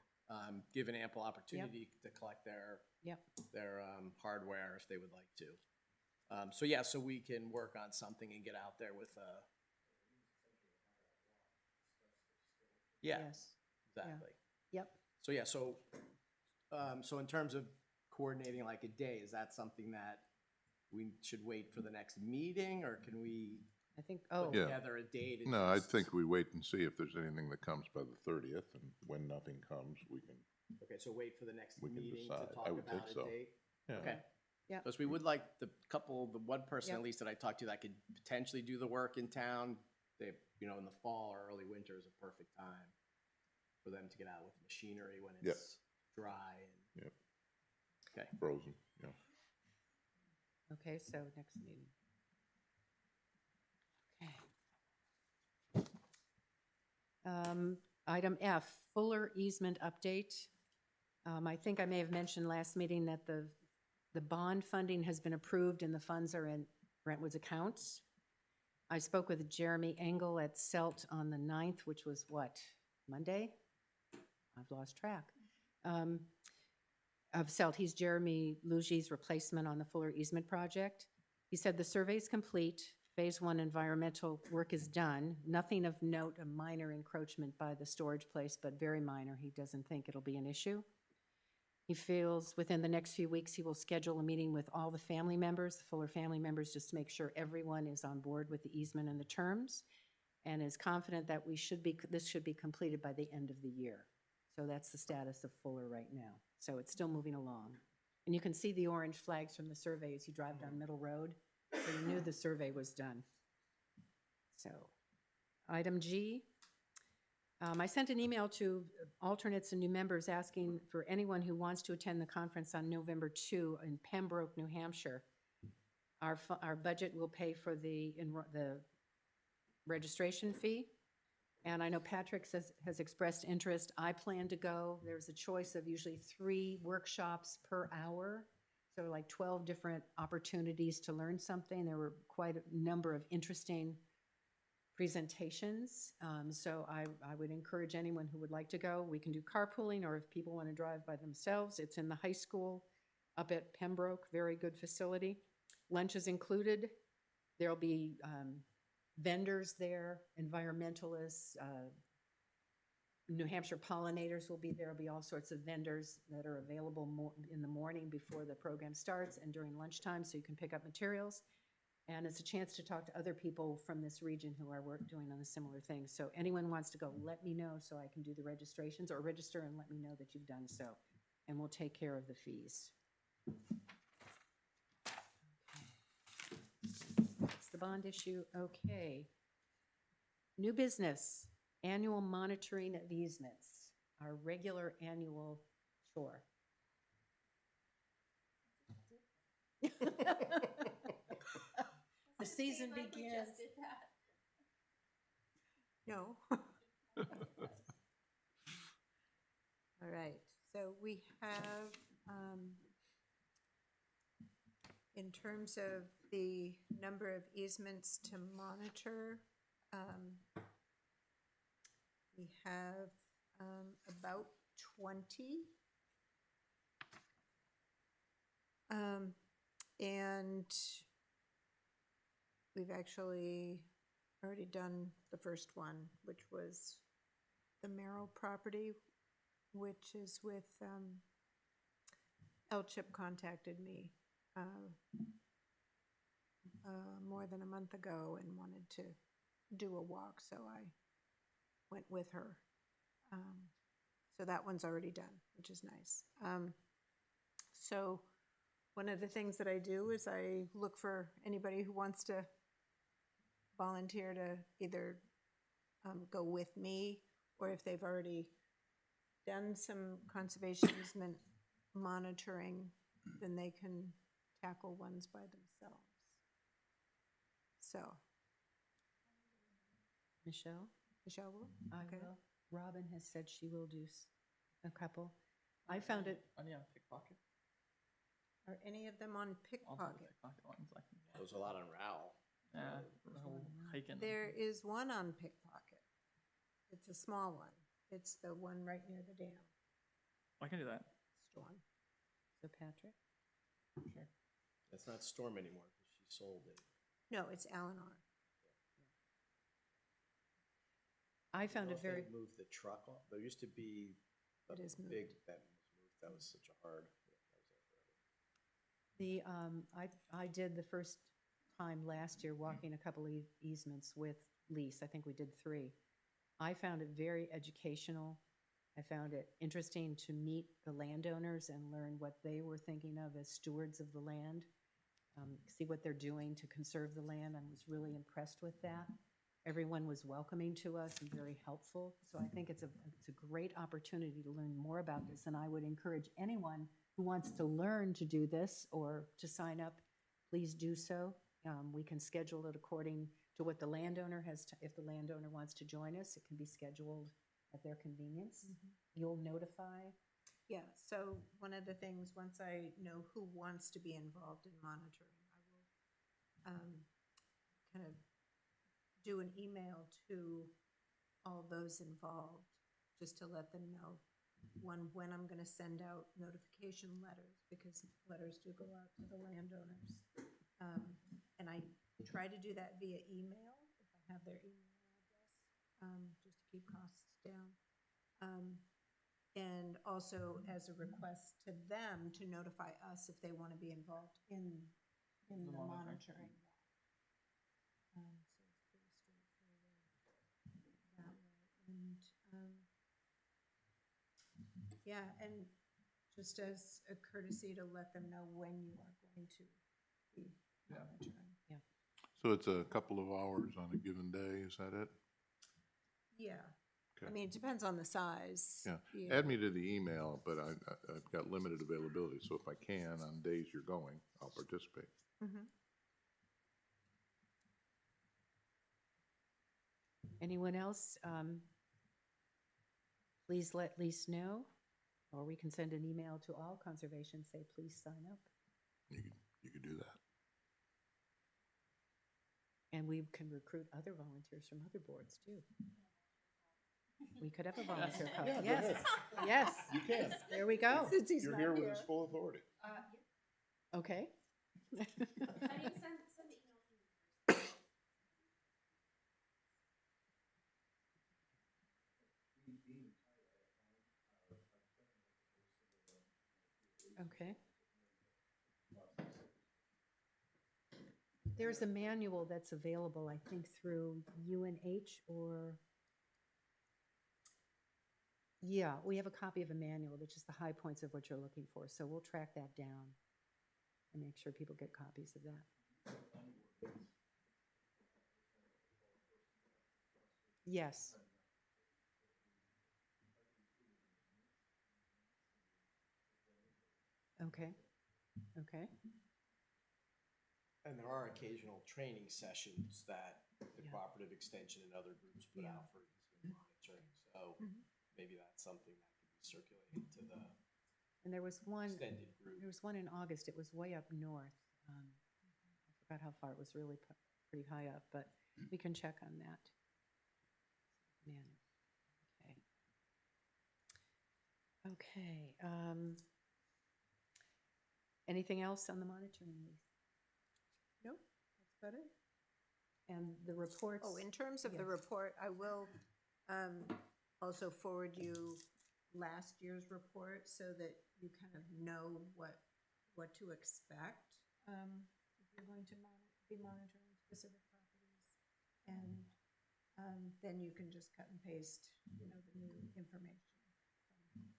given ample opportunity to collect their Yep. hardware if they would like to. So we can work on something and get out there with yeah, Yes. exactly. Yep. So in terms of coordinating like a day, is that something that we should wait for the next meeting, or can we I think, put Yeah. together a date? and No, I just- think we wait and see if there's anything that comes by the 30th, and when nothing comes, we can, Okay, so wait for the next we can meeting to decide. talk I would think about a so. date? yeah. Okay. Yep. Because we would like the one person Yep. at least that I talked to that could potentially do the work in town. They, in the fall or early winter is a perfect time for them to get out with machinery when Yep. it's dry. And, Yep. okay. Frozen, yeah. okay, so next meeting. Okay. Item F, Fuller easement update. I think I may have mentioned last meeting that the bond funding has been approved and the funds are in Brentwood's accounts. I spoke with Jeremy Engel at CELT on the 9th, which was what, Monday? I've lost track. Of CELT, he's Jeremy Lugi's replacement on the Fuller easement project. He said the survey's complete, phase 1 environmental work is done. Nothing of note, a minor encroachment by the storage place, but very minor. He doesn't think it'll be an issue. He feels within the next few weeks he will schedule a meeting with all the family members, the Fuller family members, just to make sure everyone is on board with the easement and the terms, and is confident that this should be completed by the end of the year. So that's the status of Fuller right now. So it's still moving along. And you can see the orange flags from the survey as you drive down Middle Road, so you knew the survey was done. So, item G, I sent an email to alternates and new members asking for anyone who wants to attend the conference on November 2 in Pembroke, New Hampshire. Our budget will pay for the registration fee. And I know Patrick has expressed interest. I plan to go. There's a choice of usually 3 workshops per hour. So like 12 different opportunities to learn something. There were quite a number of interesting presentations. So I would encourage anyone who would like to go. We can do carpooling, or if people want to drive by themselves, it's in the high school up at Pembroke, very good facility. Lunch is included. There'll be vendors there, environmentalists, New Hampshire pollinators will be there. There'll be all sorts of vendors that are available in the morning before the program starts and during lunchtime, so you can pick up materials. And it's a chance to talk to other people from this region who are doing on a similar thing. So anyone wants to go, let me know so I can do the registrations, or register and let me know that you've done so. And we'll take care of the fees. That's the bond issue. Okay. New business, annual monitoring of easements, our regular annual chore. The season begins. No. All right, so we have, in terms of the number of easements to monitor, we have about 20. And we've actually already done the first one, which was the Merrill property, which is with, L-Chip contacted me more than a month ago and wanted to do a walk, so I went with her. So that one's already done, which is nice. So one of the things that I do is I look for anybody who wants to volunteer to either go with me, or if they've already done some conservation easement monitoring, then they can tackle ones by themselves. So. Michelle? Michelle will? I Okay. will. Robin has said she will do a couple. I found it, Any on pickpocket? Are any of them on I'll do the pickpocket? pickpocket ones. I can. There's a lot on Rowell. Yeah, the whole hiking. There is one on pickpocket. It's a small one. It's the one right near the dam. I can do that. Storm. so Patrick? Sure. It's not Storm anymore because she sold it. No, it's Eleanor. I found Well, it if they very, moved the truck off. There used to be a It is moved. big that was moved. That was such a hard. I did the first time last year walking a couple of easements with Lise. I think we did 3. I found it very educational. I found it interesting to meet the landowners and learn what they were thinking of as stewards of the land, see what they're doing to conserve the land. I was really impressed with that. Everyone was welcoming to us and very helpful. So I think it's a great opportunity to learn more about this. And I would encourage anyone who wants to learn to do this or to sign up, please do so. We can schedule it according to what the landowner has, if the landowner wants to join us, it can be scheduled at their convenience. You'll notify. Yeah, so one of the things, once I know who wants to be involved in monitoring, I will kind of do an email to all those involved, just to let them know when I'm gonna send out notification letters, because letters do go out to the landowners. And I try to do that via email, if I have their email address, just to keep costs down. And also as a request to them to notify us if they want to be involved in the monitoring. So it's pretty straightforward that way. And yeah, and just as a courtesy to let them know when you are going to be monitoring. So it's a couple of hours on a given day, is that it? Yeah. I Okay. mean, it depends on the size. Yeah. Add me to the email, but I've got limited availability, so if I can, on days you're going, I'll participate. Mhm. Anyone else? Please let Lise know, or we can send an email to all conservation, say, please sign up. You could do that. And we can recruit other volunteers from other boards, too. We could have a volunteer call. Yeah, go Yes, ahead. yes. You can. There we go. Since he's You're not here with here. his full authority. Okay. Okay. There's a manual that's available, I think, through UNH or, yeah, we have a copy of a manual, which is the high points of what you're looking for. So we'll track that down and make sure people get copies of that. Yes. Okay. Okay. And there are occasional training sessions that the Yeah. Cooperative Extension and other groups put Yeah. out for easement monitoring. So Mhm. maybe that's something that could be circulated to the And there was one. extended group. There was one in August. It was way up north. I forgot how far. It was really pretty high up, but we can check on that. Man. Okay. Okay. Anything else on the monitoring list? Nope, that's about it. And the reports? Oh, in terms of the Yes. report, I will also forward you last year's report so that you kind of know what to expect if you're going to be monitoring specific properties. And then you can just cut and paste, the new information from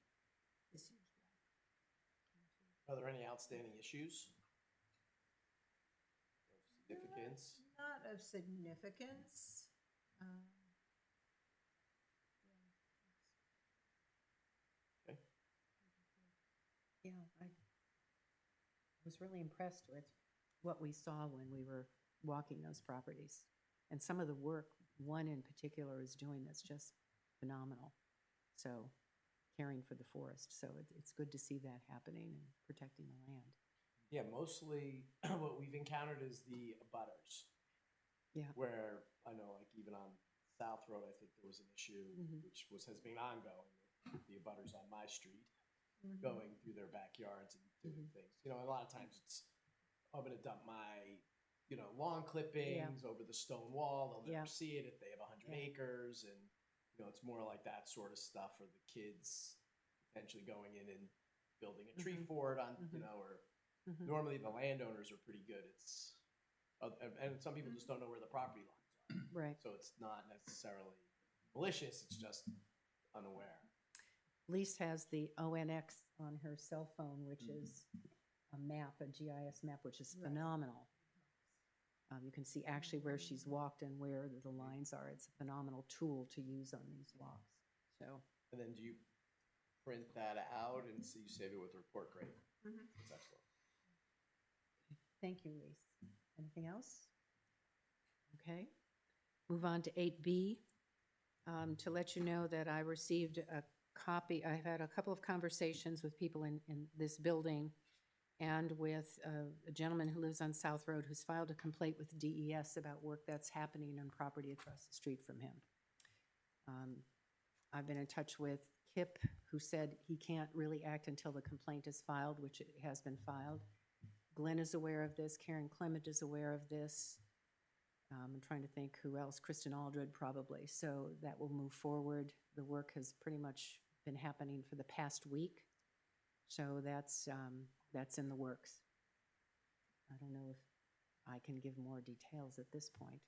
this year's draft. Are there any outstanding issues of significance? Not of significance. Yeah, I was really impressed with what we saw when we were walking those properties. And some of the work, one in particular is doing that's just phenomenal. So caring for the forest. So it's good to see that happening and protecting the land. Yeah, mostly what we've encountered is the abutters. Yeah. Where I know, like even on South Road, I think there was an issue Mhm. which has been ongoing with the abutters on my street Mhm. going through their backyards and doing things. You know, a lot of times it's, I'm gonna dump my, lawn clippings over the stone wall. They'll never Yeah. see it if they have 100 Yeah. acres, and it's more like that sort of stuff, or the kids potentially going in and building a tree Mhm. fort on, Mhm. or Mhm. normally the landowners are pretty good. It's and some people just don't know where the property lines are, Right. so it's not necessarily malicious. It's just unaware. Lise has the ONX on her cell phone, which is a map, a GIS map, which is Right. phenomenal. You can see actually where she's walked and where the lines are. It's a phenomenal tool to use on these walks. So, And then do you print that out and so you save it with a report? Great. Mhm. That's excellent. thank you, Lise. Anything else? Okay. Move on to 8B. To let you know that I received a copy, I've had a couple of conversations with people in this building and with a gentleman who lives on South Road who's filed a complaint with DES about work that's happening on property across the street from him. I've been in touch with Kip, who said he can't really act until the complaint is filed, which it has been filed. Glenn is aware of this. Karen Clement is aware of this. I'm trying to think who else. Kristen Aldred, probably. So that will move forward. The work has pretty much been happening for the past week. So that's in the works. I don't know if I can give more details at this point.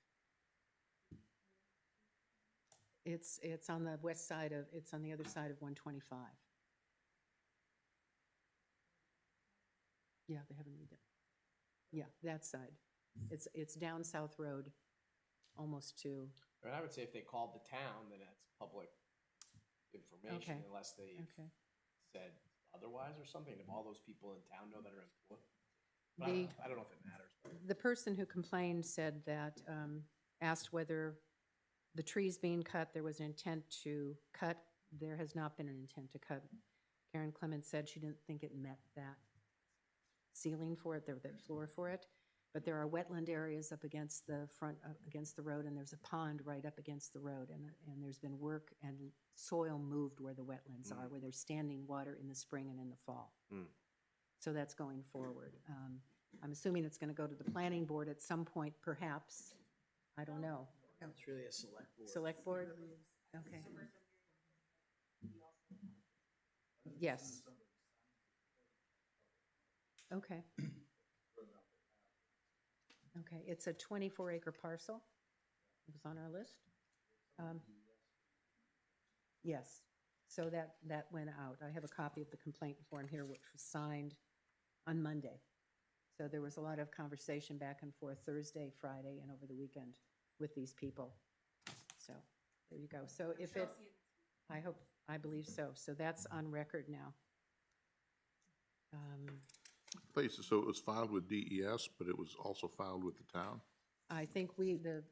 It's on the west side of, it's on the other side of 125. Yeah, they haven't redone. Yeah, that side. It's down South Road, almost to, I mean, I would say if they called the town, then that's public information Okay. unless they okay. said otherwise or something. If all those people in town know that are employed. But I don't know if it matters. The person who complained said that, asked whether the trees being cut, there was an intent to cut. There has not been an intent to cut. Karen Clemens said she didn't think it met that ceiling for it, that floor for it. But there are wetland areas up against the front, up against the road, and there's a pond right up against the road. And there's been work and soil moved where the wetlands are, where there's standing water in the spring and in the fall. So that's going forward. I'm assuming it's going to go to the planning board at some point, perhaps. I don't know. It's really a select board. Select board? Okay. Yes. Okay. Okay, it's a 24-acre parcel. It was on our list. Yes, so that went out. I have a copy of the complaint form here, which was signed on Monday. So there was a lot of conversation back and forth Thursday, Friday, and over the weekend with these people. So there you go. So if it, I believe so. So that's on record now. So it was filed with DES, but it was also filed with the town I think the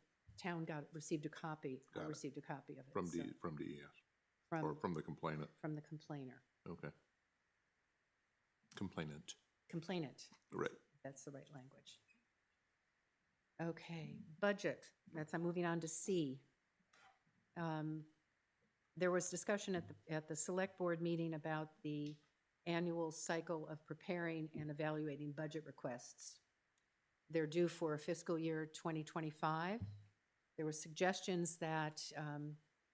town received a copy, Got it. received a copy of it. from so- DES, or from the complainant. From the complainer. Okay. Complainant, Complainant, right. that's the right language. Okay, budget, I'm moving on to C. There was discussion at the select board meeting about the annual cycle of preparing and evaluating budget requests. They're due for fiscal year 2025. There were suggestions that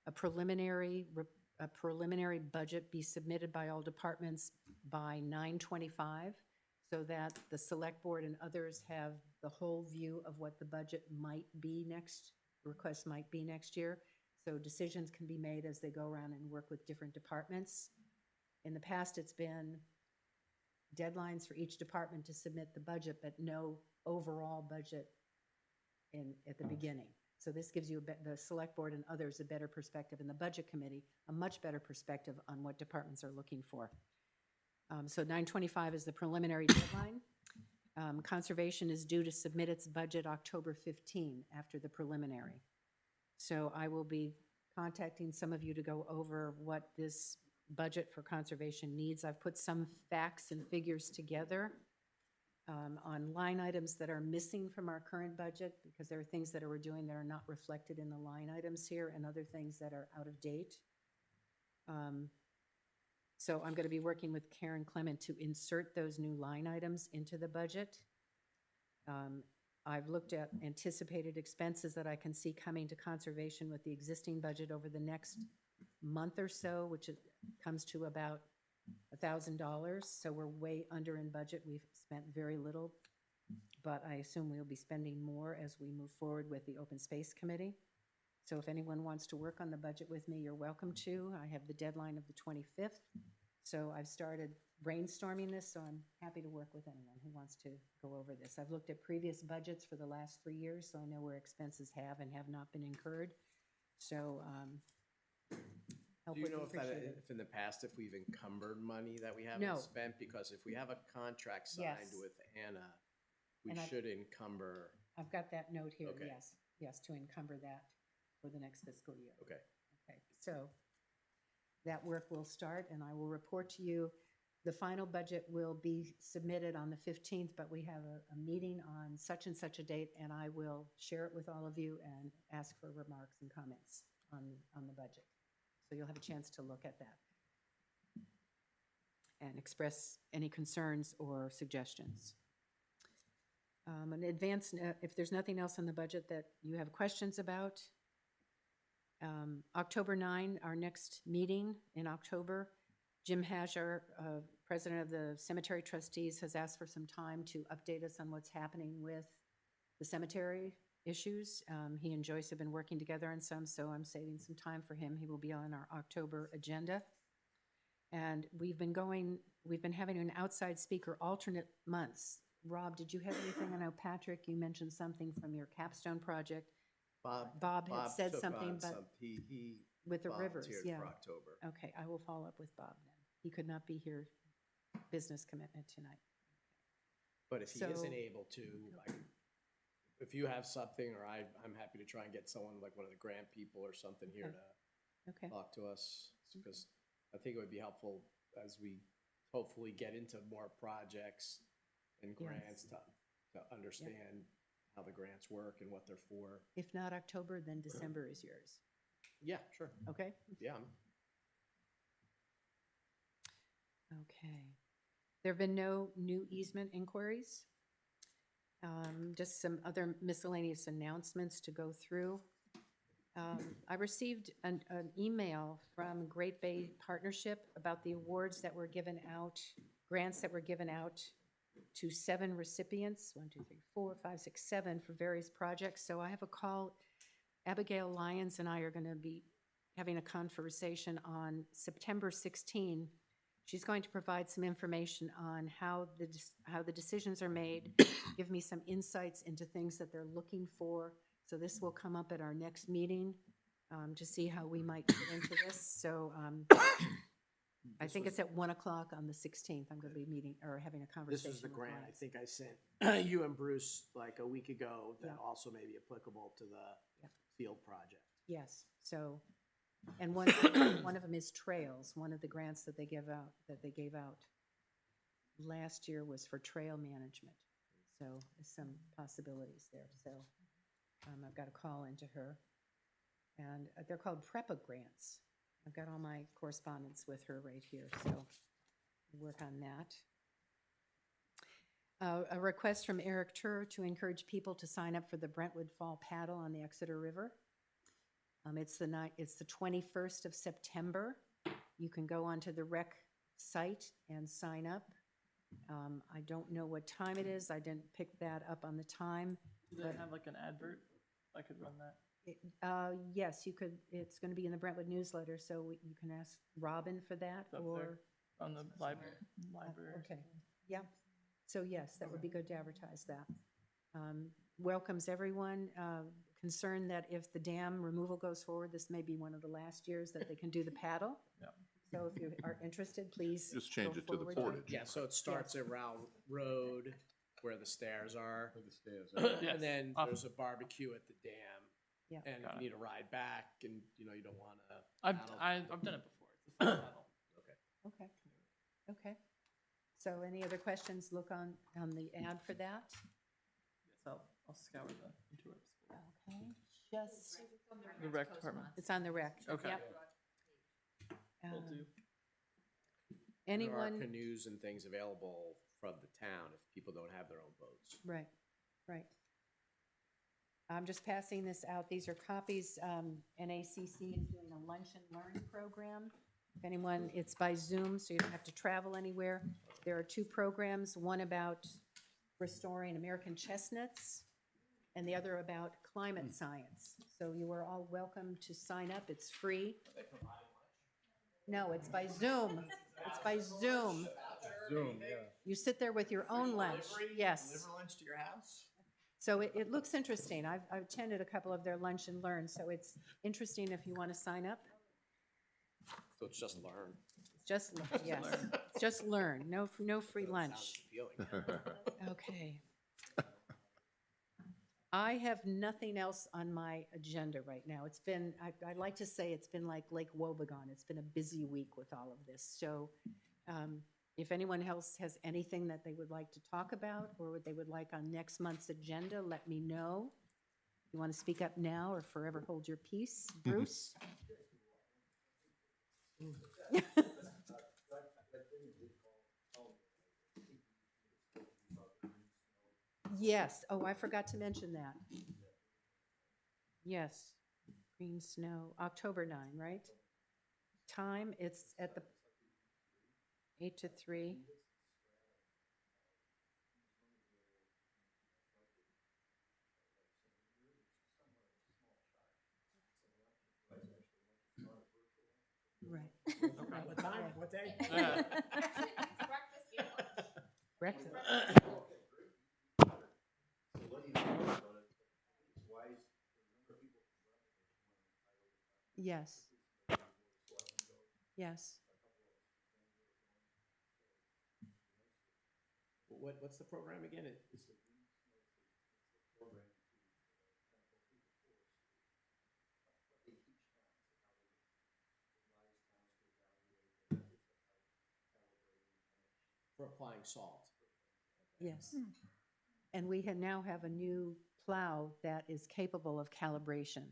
a preliminary budget be submitted by all departments by 9/25, so that the select board and others have the whole view of what the budget might be request might be next year. So decisions can be made as they go around and work with different departments. In the past, it's been deadlines for each department to submit the budget, but no overall budget at the beginning. So this gives you the select board and others a better perspective, and the budget committee a much better perspective on what departments are looking for. So 9/25 is the preliminary deadline. Conservation is due to submit its budget October 15 after the preliminary. So I will be contacting some of you to go over what this budget for conservation needs. I've put some facts and figures together on line items that are missing from our current budget, because there are things that we're doing that are not reflected in the line items here, and other things that are out of date. So I'm going to be working with Karen Clement to insert those new line items into the budget. I've looked at anticipated expenses that I can see coming to conservation with the existing budget over the next month or so, which comes to about $1,000. So we're way under in budget. We've spent very little, but I assume we'll be spending more as we move forward with the Open Space Committee. So if anyone wants to work on the budget with me, you're welcome to. I have the deadline of the 25th. So I've started brainstorming this, so I'm happy to work with anyone who wants to go over this. I've looked at previous budgets for the last 3 years, so I know where expenses have and have not been incurred. So help Do you would be know if appreciated. if in the past, if we've encumbered money that we No. haven't spent? Because if we have a contract signed Yes. with Anna, we And should encumber. I've got that note here, Okay. yes, to encumber that for the next fiscal year. Okay. Okay, so that work will start, and I will report to you. The final budget will be submitted on the 15th, but we have a meeting on such and such a date, and I will share it with all of you and ask for remarks and comments on the budget. So you'll have a chance to look at that and express any concerns or suggestions. In advance, if there's nothing else on the budget that you have questions about, October 9, our next meeting in October, Jim Hasher, president of the Cemetery Trustees, has asked for some time to update us on what's happening with the cemetery issues. He and Joyce have been working together on some, so I'm saving some time for him. He will be on our October agenda. And we've been having an outside speaker alternate months. Rob, did you have anything? I know, Patrick, you mentioned something from your capstone project. Bob had said took something, on but some- he with the rivers, volunteered yeah. for October. Okay, I will follow up with Bob then. He could not be here, business commitment tonight. But if he So- isn't able to, if you have something, or I'm happy to try and get someone like one of the grant people or something here to Okay, talk to us, because I think it would be helpful as we hopefully get into more projects and grants to understand how the grants work and what they're for. if not October, then December is yours, Yeah, sure. okay? Yeah, Okay. There have been no new easement inquiries. Just some other miscellaneous announcements to go through. I received an email from Great Bay Partnership about the awards that were given out, grants that were given out to 7 recipients, 1, 2, 3, 4, 5, 6, 7, for various projects. So I have a call. Abigail Lyons and I are going to be having a conversation on September 16. She's going to provide some information on how the decisions are made, give me some insights into things that they're looking for. So this will come up at our next meeting to see how we might get into this. So I think it's at 1 o'clock on the 16th. I'm going to be meeting or having a this conversation. was the with grant I Lyons. think I sent you and Bruce like a week ago that Yeah. also may be applicable to the Yep. field project. Yes, so, and one of them is trails. One of the grants that they gave out last year was for trail management. So there's some possibilities there. So I've got a call into her. And they're called PREPA grants. I've got all my correspondence with her right here, so we'll work on that. A request from Eric Tur to encourage people to sign up for the Brentwood Fall Paddle on the Exeter River. It's the 21st of September. You can go onto the rec site and sign up. I don't know what time it is. I didn't pick that up on the time. Do they have like an advert? I could run that. Yes, you could. It's going to be in the Brentwood newsletter, so you can ask Robin for that, Up or there. On the library. okay, yeah. So yes, that would be good to advertise that. Welcomes everyone. Concerned that if the dam removal goes forward, this may be one of the last years that they can do the paddle. Yeah. So if you are interested, please Just change go it to the forward portage. Yeah, so it starts at Round Road where the stairs are. For the stairs. Yes. And then Off- there's a barbecue at the dam. Yeah. And if Got you it. need a ride back and, you don't want to. I've done it before. It's a fun paddle. Okay, okay. So any other questions, look on the ad for that. Yes, I'll scour the interwebs. Okay, just, The rec department. it's on the rec. Okay. Yep. Will Um, do. There are Anyone, canoes and things available from the town if people don't have their own boats. right, right. I'm just passing this out. These are copies. NACC is doing a lunch and learn program. If anyone, it's by Zoom, so you don't have to travel anywhere. There are 2 programs, one about restoring American chestnuts and the other about climate science. So you are all welcome to sign up. It's free. No, it's by Zoom. It's by Zoom. Zoom, yeah. You sit there with your own lunch. Yes. Deliver lunch to your house? So it looks interesting. I've attended a couple of their lunch and learn, so it's interesting if you want to sign up. So it's just learn. Just, yes, just learn. No free lunch. Sounds appealing. Okay. I have nothing else on my agenda right now. It's been, I'd like to say it's been like Lake Wobegon. It's been a busy week with all of this. So if anyone else has anything that they would like to talk about or what they would like on next month's agenda, let me know. You want to speak up now or forever hold your peace? Bruce? Yes. Oh, I forgot to mention that. Yes. Green Snow, October 9, right? Time, it's at the 8 to 3. Right. What time, what day? Breakfast. Yes. Yes. What's the program again? For applying salt. Yes. And we now have a new plow that is capable of calibration.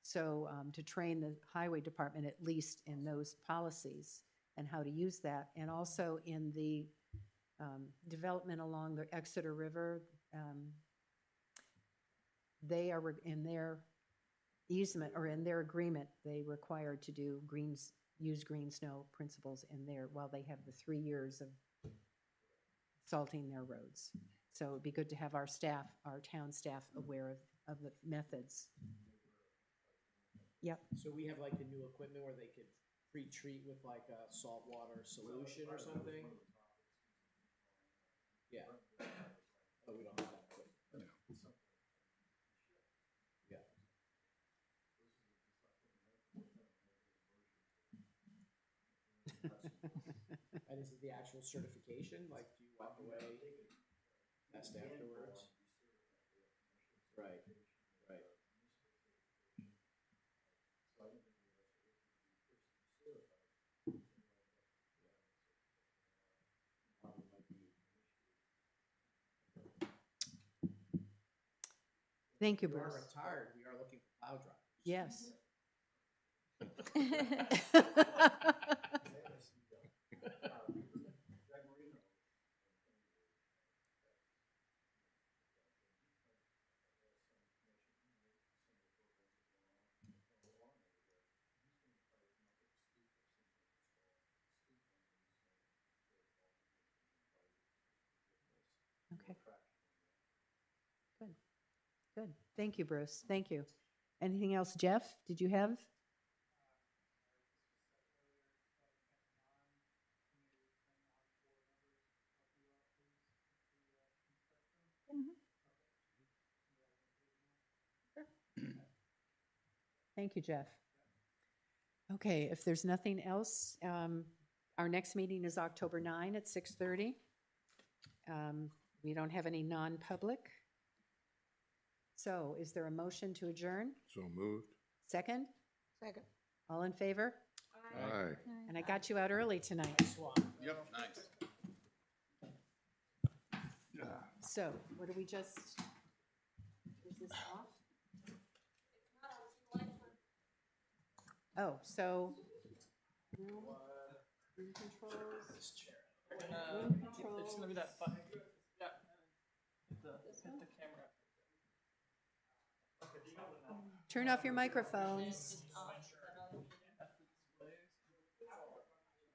So to train the highway department at least in those policies and how to use that. And also in the development along the Exeter River, they are in their easement or in their agreement, they required to do use green snow principles in there while they have the 3 years of salting their roads. So it'd be good to have our staff, our town staff aware of the methods. Yep. So we have like the new equipment where they could pre-treat with like a saltwater solution or something? Yeah. Oh, we don't have that equipment. Yeah. And this is the actual certification? Like, do you walk away, test afterwards? Right, right. Probably might be. Thank you, We are Bruce. retired, we are looking for plow drivers. Yes. Okay. Good. Good. Thank you, Bruce. Thank you. Anything else, Jeff? Did you have? Thank you, Jeff. Okay, if there's nothing else, our next meeting is October 9 at 6:30. We don't have any non-public. So is there a motion to adjourn? So moved. Second? Second. All in favor? Aye. And I got you out early tonight. Yep, nice. So what do we just, is this off? Oh, so. Room controls. Room controls. It's gonna be that button. Yeah. Hit the camera. Turn off your microphones.